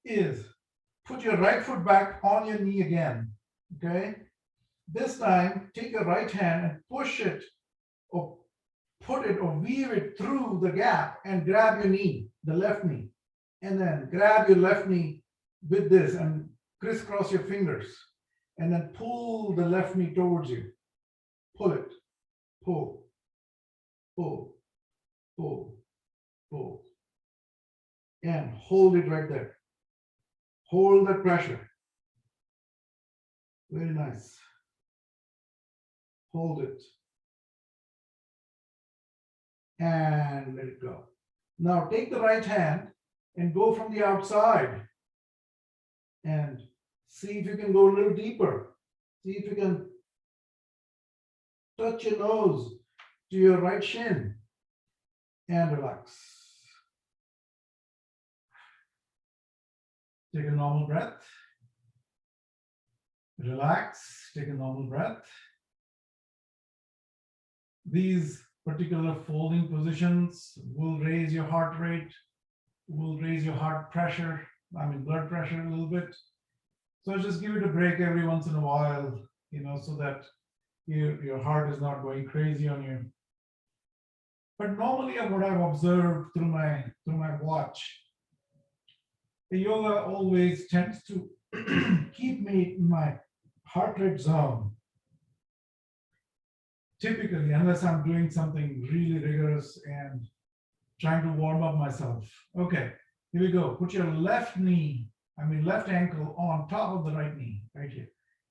is put your right foot back on your knee again. Okay, this time take your right hand and push it or put it or weave it through the gap and grab your knee, the left knee, and then grab your left knee with this and crisscross your fingers and then pull the left knee towards you. Pull it, pull, pull, pull, pull, and hold it right there. Hold that pressure. Very nice. Hold it. And let it go. Now take the right hand and go from the outside and see if you can go a little deeper. See if you can touch your nose to your right shin and relax. Take a normal breath. Relax, take a normal breath. These particular folding positions will raise your heart rate, will raise your heart pressure, blood pressure a little bit. So just give it a break every once in a while, so that your heart is not going crazy on you. But normally what I've observed through my watch, the yoga always tends to keep me in my heart rate zone. Typically, unless I'm doing something really rigorous and trying to warm up myself. Okay, here we go. Put your left ankle on top of the right knee, right here.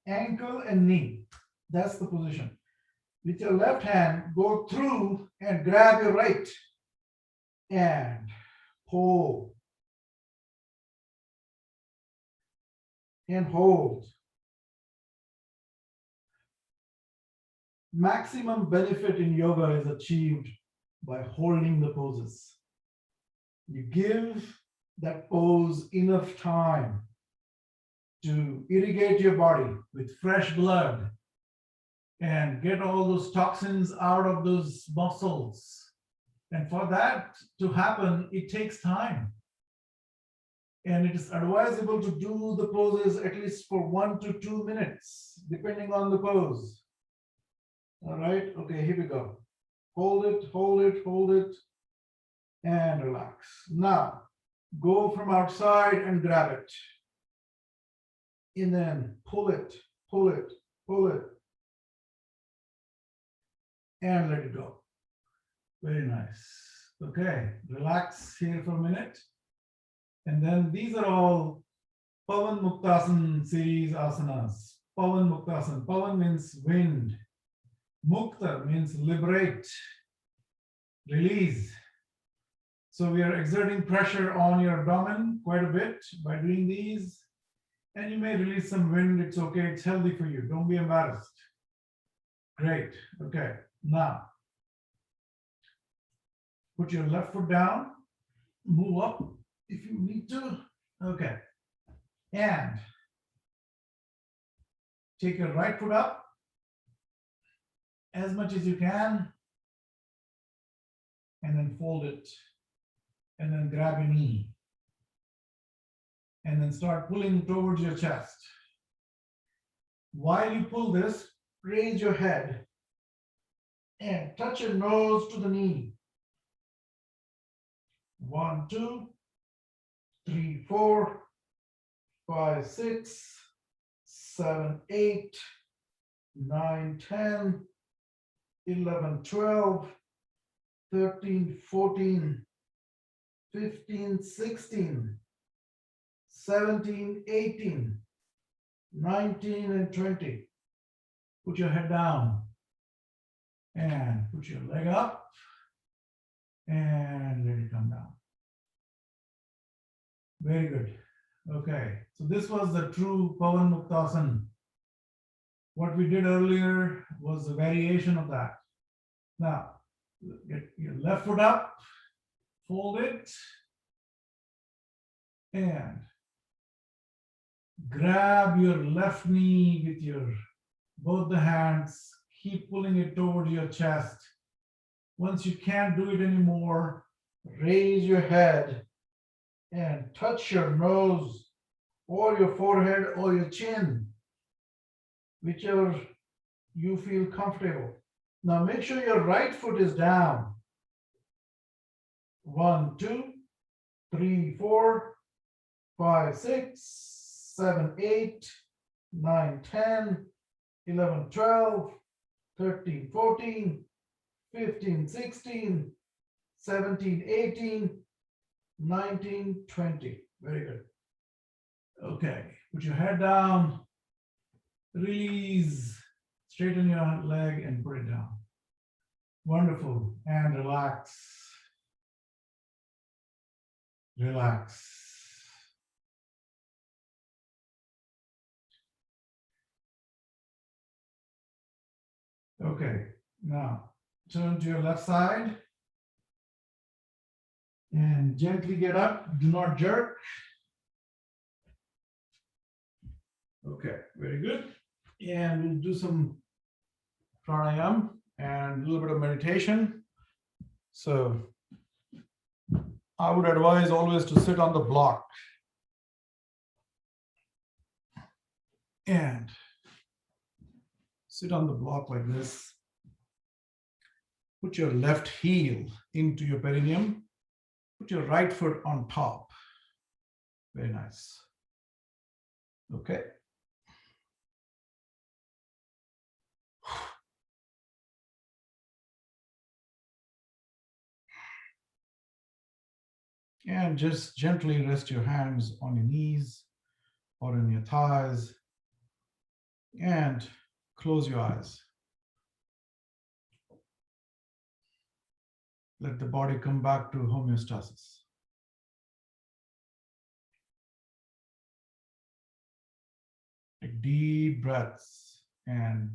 Ankle and knee, that's the position. With your left hand, go through and grab your right and pull and hold. Maximum benefit in yoga is achieved by holding the poses. You give that pose enough time to irrigate your body with fresh blood and get all those toxins out of those muscles. And for that to happen, it takes time. And it is advisable to do the poses at least for 1 to 2 minutes, depending on the pose. All right, okay, here we go. Hold it, hold it, hold it, and relax. Now, go from outside and grab it. And then pull it, pull it, pull it, and let it go. Very nice. Okay, relax here for a minute. And then these are all Pavan Muktasan series asanas. Pavan Muktasan. Pavan means wind. Mukta means liberate, release. So we are exerting pressure on your abdomen quite a bit by doing these. And you may release some wind. It's okay. It's healthy for you. Don't be embarrassed. Great. Okay. Now, put your left foot down. Move up if you need to. Okay. And take your right foot up as much as you can. And then fold it. And then grab your knee. And then start pulling towards your chest. While you pull this, raise your head and touch your nose to the knee. 1, 2, 3, 4, 5, 6, 7, 8, 9, 10, 11, 12, 13, 14, 15, 16, 17, 18, 19, and 20. Put your head down and put your leg up and let it come down. Very good. Okay, so this was the true Pavan Muktasana. What we did earlier was a variation of that. Now, get your left foot up, fold it, and grab your left knee with your both the hands, keep pulling it toward your chest. Once you can't do it anymore, raise your head and touch your nose or your forehead or your chin, whichever you feel comfortable. Now make sure your right foot is down. 1, 2, 3, 4, 5, 6, 7, 8, 9, 10, 11, 12, 13, 14, 15, 16, 17, 18, 19, 20. Very good. Okay, put your head down, release, straighten your leg and put it down. Wonderful, and relax. Relax. Okay, now turn to your left side and gently get up. Do not jerk. Okay, very good. And we'll do some pranayam and a little bit of meditation. So I would advise always to sit on the block and sit on the block like this. Put your left heel into your perineum. Put your right foot on top. Very nice. Okay. And just gently rest your hands on your knees or on your thighs and close your eyes. Let the body come back to homeostasis. Take deep breaths and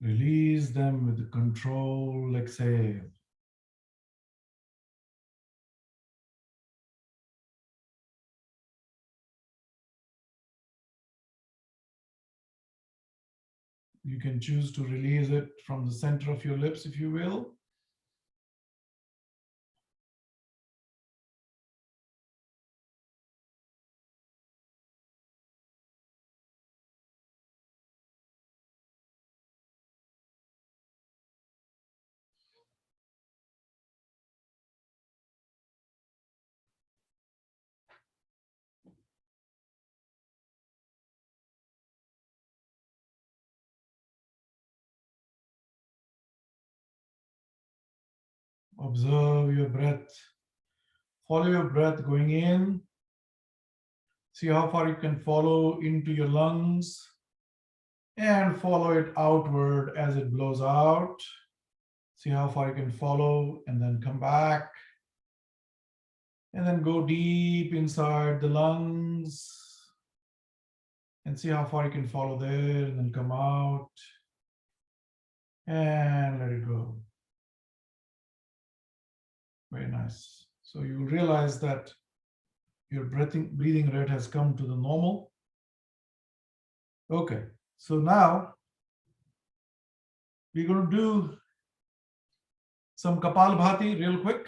release them with a controlled exhale. You can choose to release it from the center of your lips if you will. Observe your breath. Follow your breath going in. See how far you can follow into your lungs and follow it outward as it blows out. See how far you can follow and then come back. And then go deep inside the lungs and see how far you can follow there and then come out and let it go. Very nice. So you realize that your breathing rate has come to the normal. Okay, so now we're going to do some Kapalbhati real quick.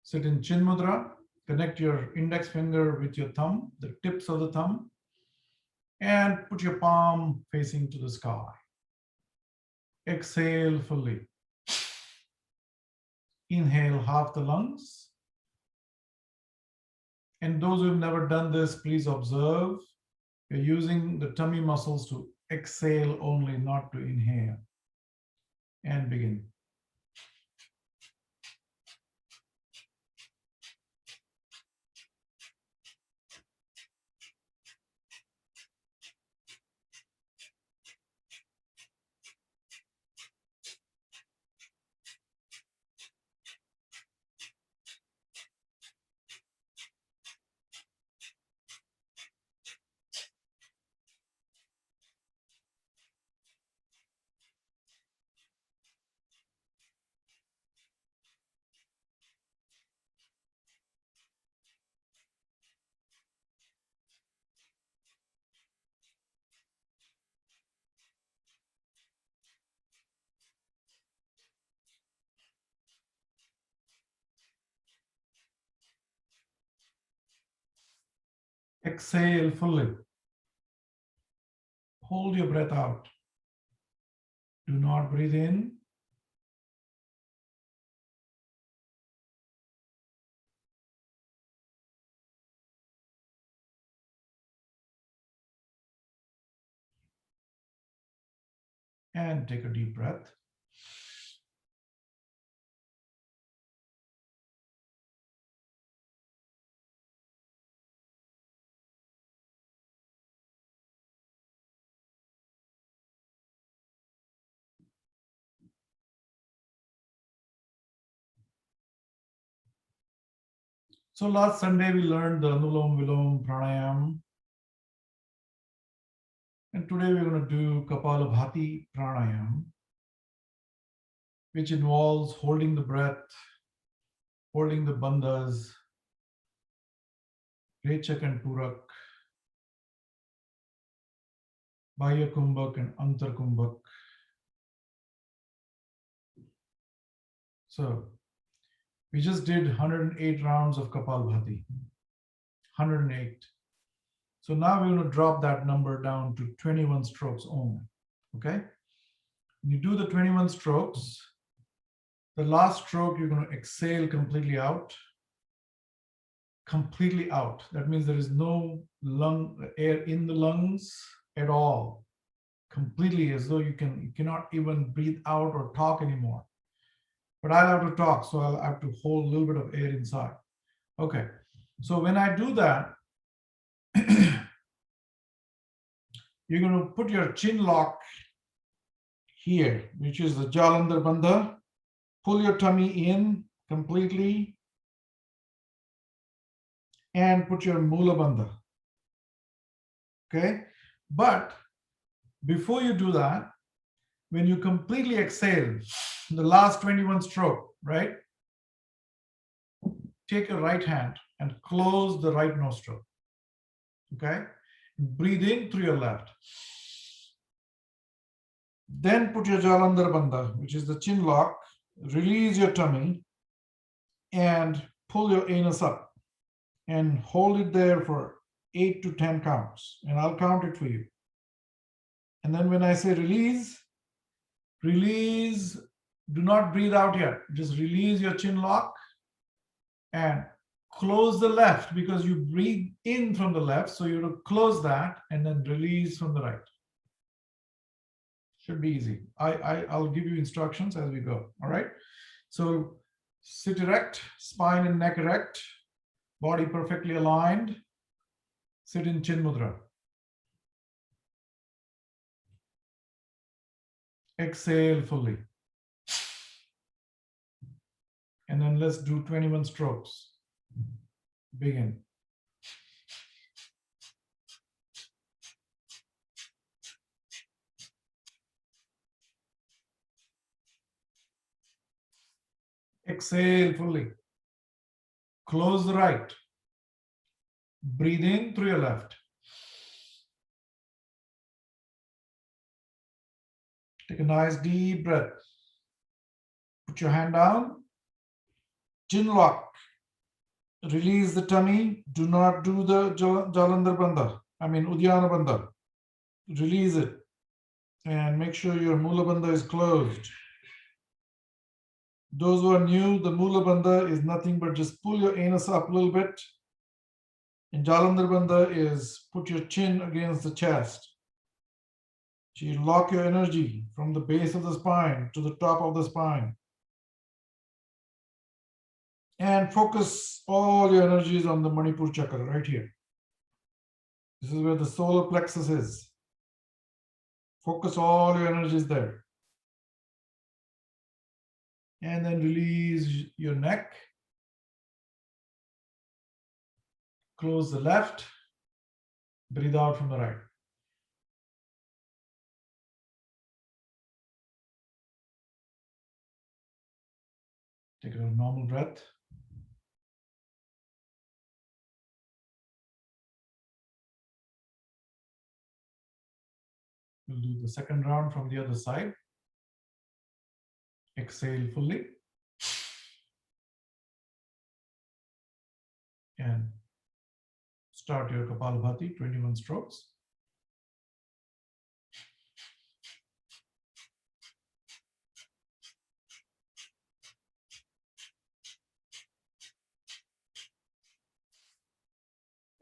Sit in Chin Mudra. Connect your index finger with your thumb, the tips of the thumb, and put your palm facing to the sky. Exhale fully. Inhale half the lungs. And those who have never done this, please observe. You're using the tummy muscles to exhale only, not to inhale. And begin. Exhale fully. Hold your breath out. Do not breathe in. And take a deep breath. So last Sunday we learned the Anulom Vilom Pranayam. And today we're going to do Kapalabhati Pranayam, which involves holding the breath, holding the bandhas, Rechak and Purak, Bahya Kumbhak and Antar Kumbhak. So we just did 108 rounds of Kapalbhati. 108. So now we're going to drop that number down to 21 strokes only. Okay? When you do the 21 strokes, the last stroke you're going to exhale completely out. Completely out. That means there is no air in the lungs at all. Completely, as though you cannot even breathe out or talk anymore. But I'll have to talk, so I'll have to hold a little bit of air inside. Okay, so when I do that, you're going to put your chin lock here, which is the Jalandhar Bandha. Pull your tummy in completely and put your Mula Bandha. Okay, but before you do that, when you completely exhale, the last 21 stroke, right? Take your right hand and close the right nostril. Okay? Breathe in through your left. Then put your Jalandhar Bandha, which is the chin lock, release your tummy and pull your anus up and hold it there for 8 to 10 counts. And I'll count it for you. And then when I say release, do not breathe out yet. Just release your chin lock and close the left because you breathe in from the left. So you have to close that and then release from the right. Should be easy. I'll give you instructions as we go. All right. So sit erect, spine and neck erect, body perfectly aligned. Sit in Chin Mudra. Exhale fully. And then let's do 21 strokes. Begin. Exhale fully. Close the right. Breathe in through your left. Take a nice deep breath. Put your hand down. Chin lock. Release the tummy. Do not do the Jalandhar Bandha. Udyana Bandha. Release it. And make sure your Mula Bandha is closed. Those who are new, the Mula Bandha is nothing but just pull your anus up a little bit And Jalandhar Bandha is put your chin against the chest. So you lock your energy from the base of the spine to the top of the spine. And focus all your energies on the Manipur chakra right here. This is where the solar plexus is. Focus all your energies there. And then release your neck. Close the left. Breathe out from the right. Take a normal breath. We'll do the second round from the other side. Exhale fully. And start your Kapalabhati, 21 strokes.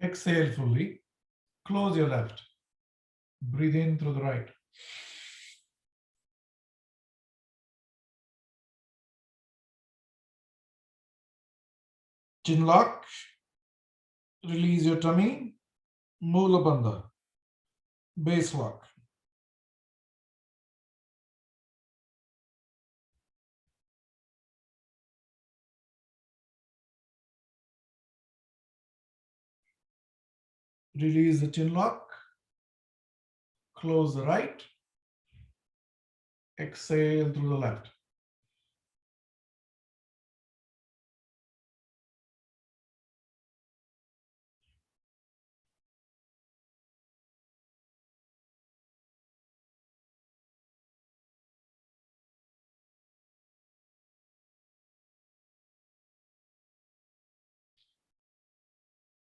Exhale fully. Close your left. Breathe in through the right. Chin lock. Release your tummy. Mula Bandha. Base lock. Release the chin lock. Close the right. Exhale through the left.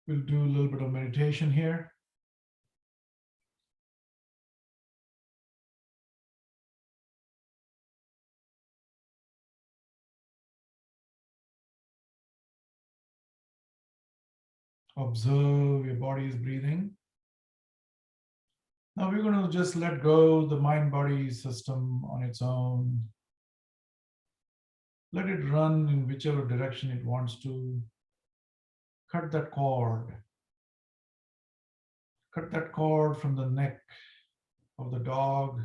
We'll do a little bit of meditation here. Observe your body's breathing. Now we're going to just let go the mind-body system on its own. Let it run in whichever direction it wants to. Cut that cord. Cut that cord from the neck of the dog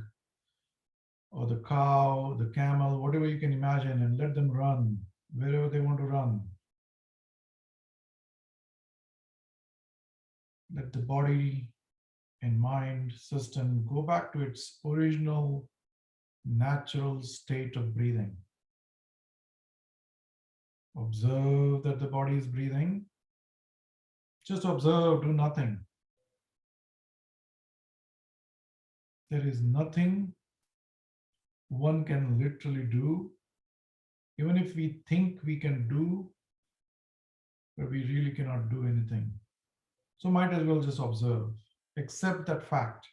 or the cow, the camel, whatever you can imagine, and let them run wherever they want to run. Let the body and mind system go back to its original natural state of breathing. Observe that the body is breathing. Just observe, do nothing. There is nothing one can literally do, even if we think we can do, but we really cannot do anything. So might as well just observe. Accept that fact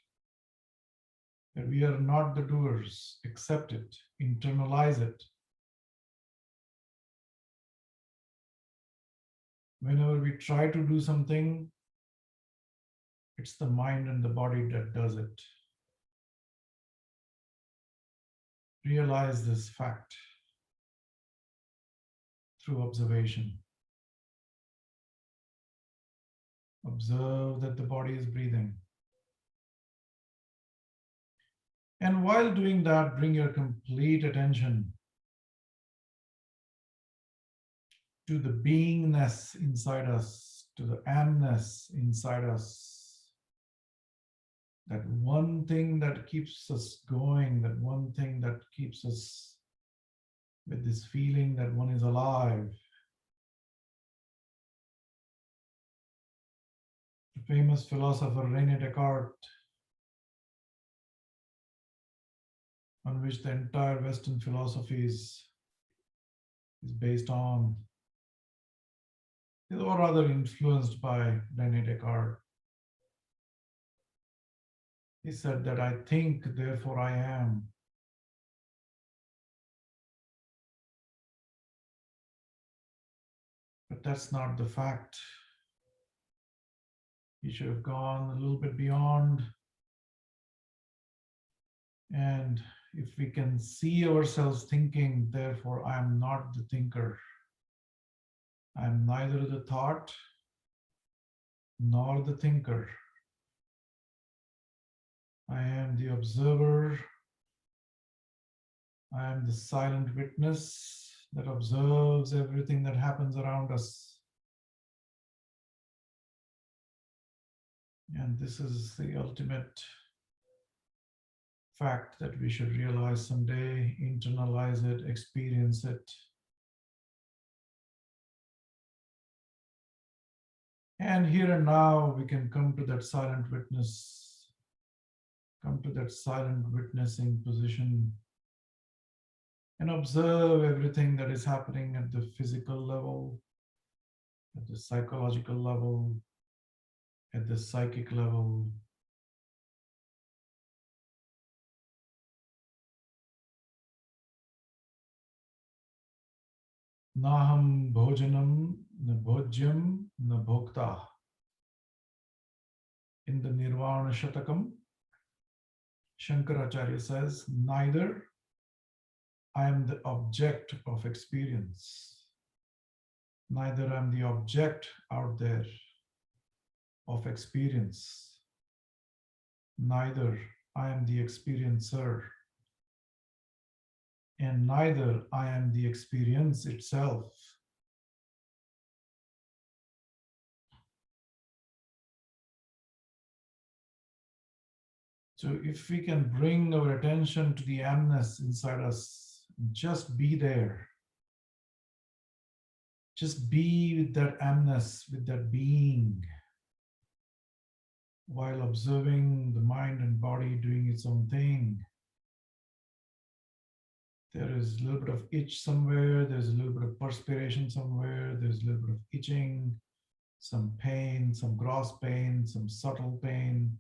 that we are not the doers. Accept it, internalize it. Whenever we try to do something, it's the mind and the body that does it. Realize this fact through observation. Observe that the body is breathing. And while doing that, bring your complete attention to the beingness inside us, to the amness inside us. That one thing that keeps us going, that one thing that keeps us with this feeling that one is alive. The famous philosopher René Descartes, on which the entire Western philosophy is based on, or rather influenced by René Descartes. He said that I think, therefore I am. But that's not the fact. He should have gone a little bit beyond. And if we can see ourselves thinking, therefore, I am not the thinker. I am neither the thought nor the thinker. I am the observer. I am the silent witness that observes everything that happens around us. And this is the ultimate fact that we should realize someday, internalize it, experience it. And here and now, we can come to that silent witness, come to that silent witnessing position and observe everything that is happening at the physical level, at the psychological level, at the psychic level. Naham bhojanam na bhojyam na bhokta. In the Nirvana Shatakam, Shankaracharya says, neither I am the object of experience, neither I am the object out there of experience, neither I am the experiencer, and neither I am the experience itself. So if we can bring our attention to the amness inside us, just be there. Just be with that amness, with that being, while observing the mind and body doing its own thing. There is a little bit of itch somewhere, there's a little bit of perspiration somewhere, there's a little bit of itching, some pain, some gross pain, some subtle pain,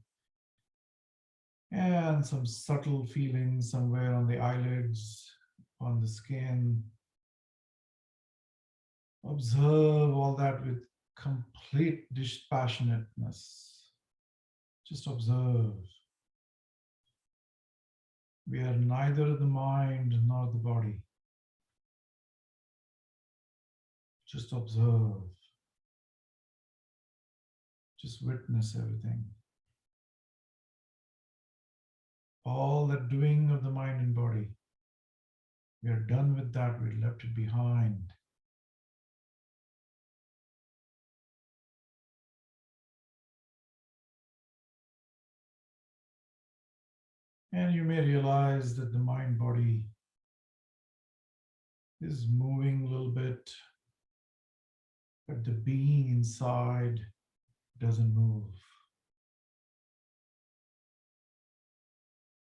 and some subtle feelings somewhere on the eyelids, on the skin. Observe all that with complete dispassionateness. Just observe. We are neither the mind nor the body. Just observe. Just witness everything. All that doing of the mind and body. We are done with that. We left it behind. And you may realize that the mind body is moving a little bit, but the being inside doesn't move.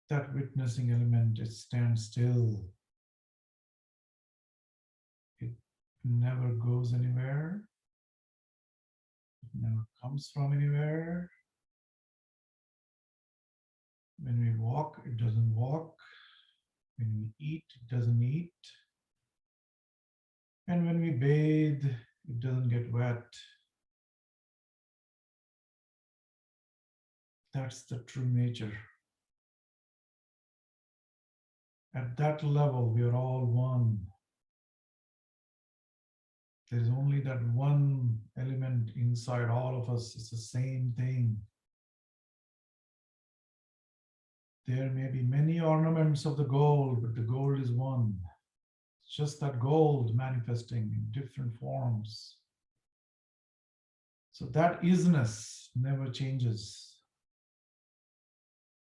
That witnessing element, it stands still. It never goes anywhere. It never comes from anywhere. When we walk, it doesn't walk. When we eat, it doesn't eat. And when we bathe, it doesn't get wet. That's the true nature. At that level, we are all one. There's only that one element inside all of us. It's the same thing. There may be many ornaments of the gold, but the gold is one. It's just that gold manifesting in different forms. So that isness never changes.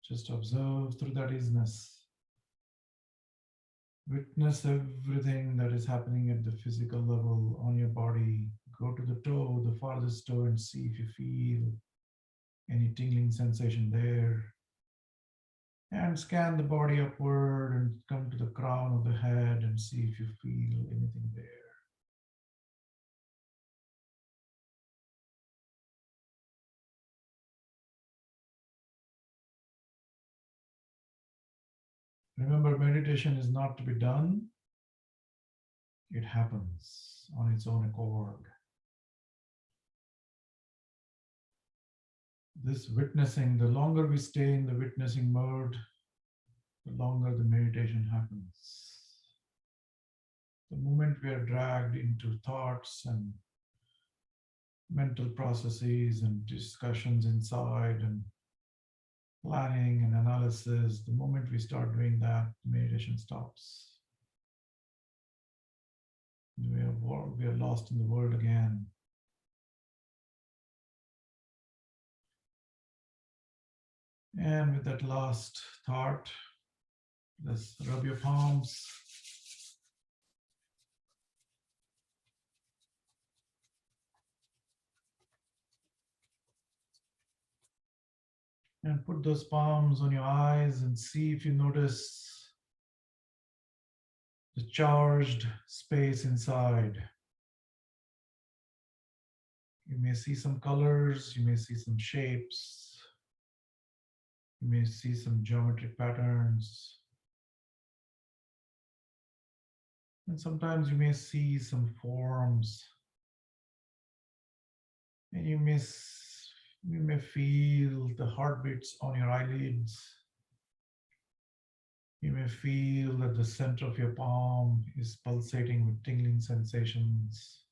Just observe through that isness. Witness everything that is happening at the physical level on your body. Go to the toe, the farthest toe, and see if you feel any tingling sensation there. And scan the body upward and come to the crown of the head and see if you feel anything there. Remember, meditation is not to be done. It happens on its own accord. this witnessing, the longer we stay in the witnessing mode, the longer the meditation happens. The moment we are dragged into thoughts and mental processes and discussions inside and planning and analysis, the moment we start doing that, meditation stops. We are lost in the world again. And with that last thought, let's rub your palms. And put those palms on your eyes and see if you notice the charged space inside. You may see some colors, you may see some shapes, you may see some geometric patterns. And sometimes you may see some forms. And you may feel the heartbeats on your eyelids. You may feel that the center of your palm is pulsating with tingling sensations.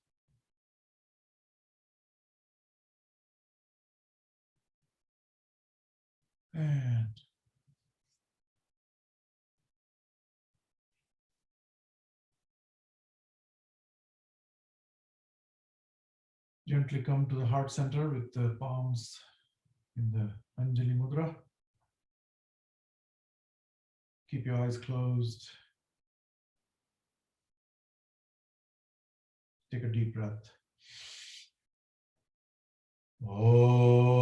And gently come to the heart center with the palms in the Anjali Mudra. Keep your eyes closed. Take a deep breath. Om.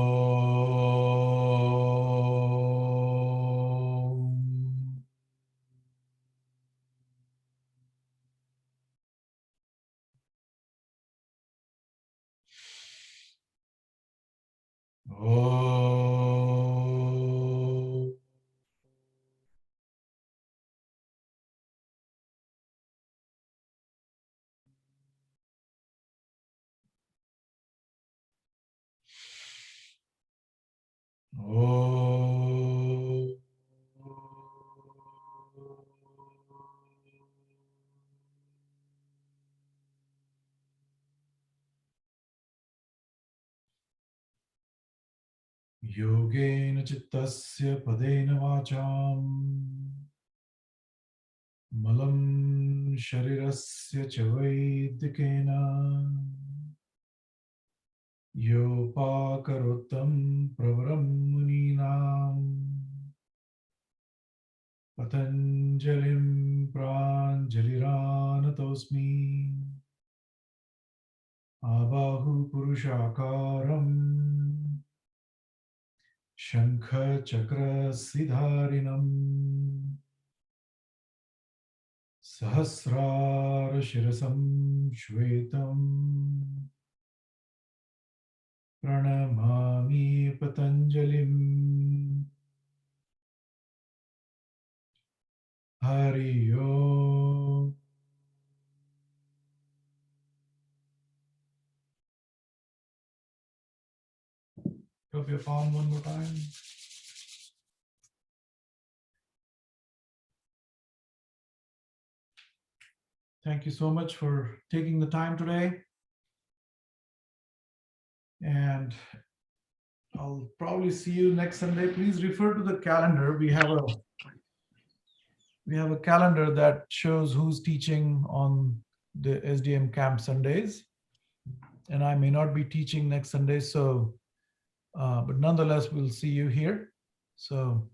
Om. Om. Yogena chittasya padena vacham malam sharirasya cha vaidikena yopakarotam pravaram muninam patanjalim pranjaliranatosmi abahu purushakaram Shankha Chakra Siddharinam Sahasrara Shirasam Shvetam Pranamami Patanjalim Hari Om. Rub your palm one more time. Thank you so much for taking the time today. And I'll probably see you next Sunday. Please refer to the calendar. We have a calendar that shows who's teaching on the SDM camp Sundays. And I may not be teaching next Sunday, so but nonetheless, we'll see you here. So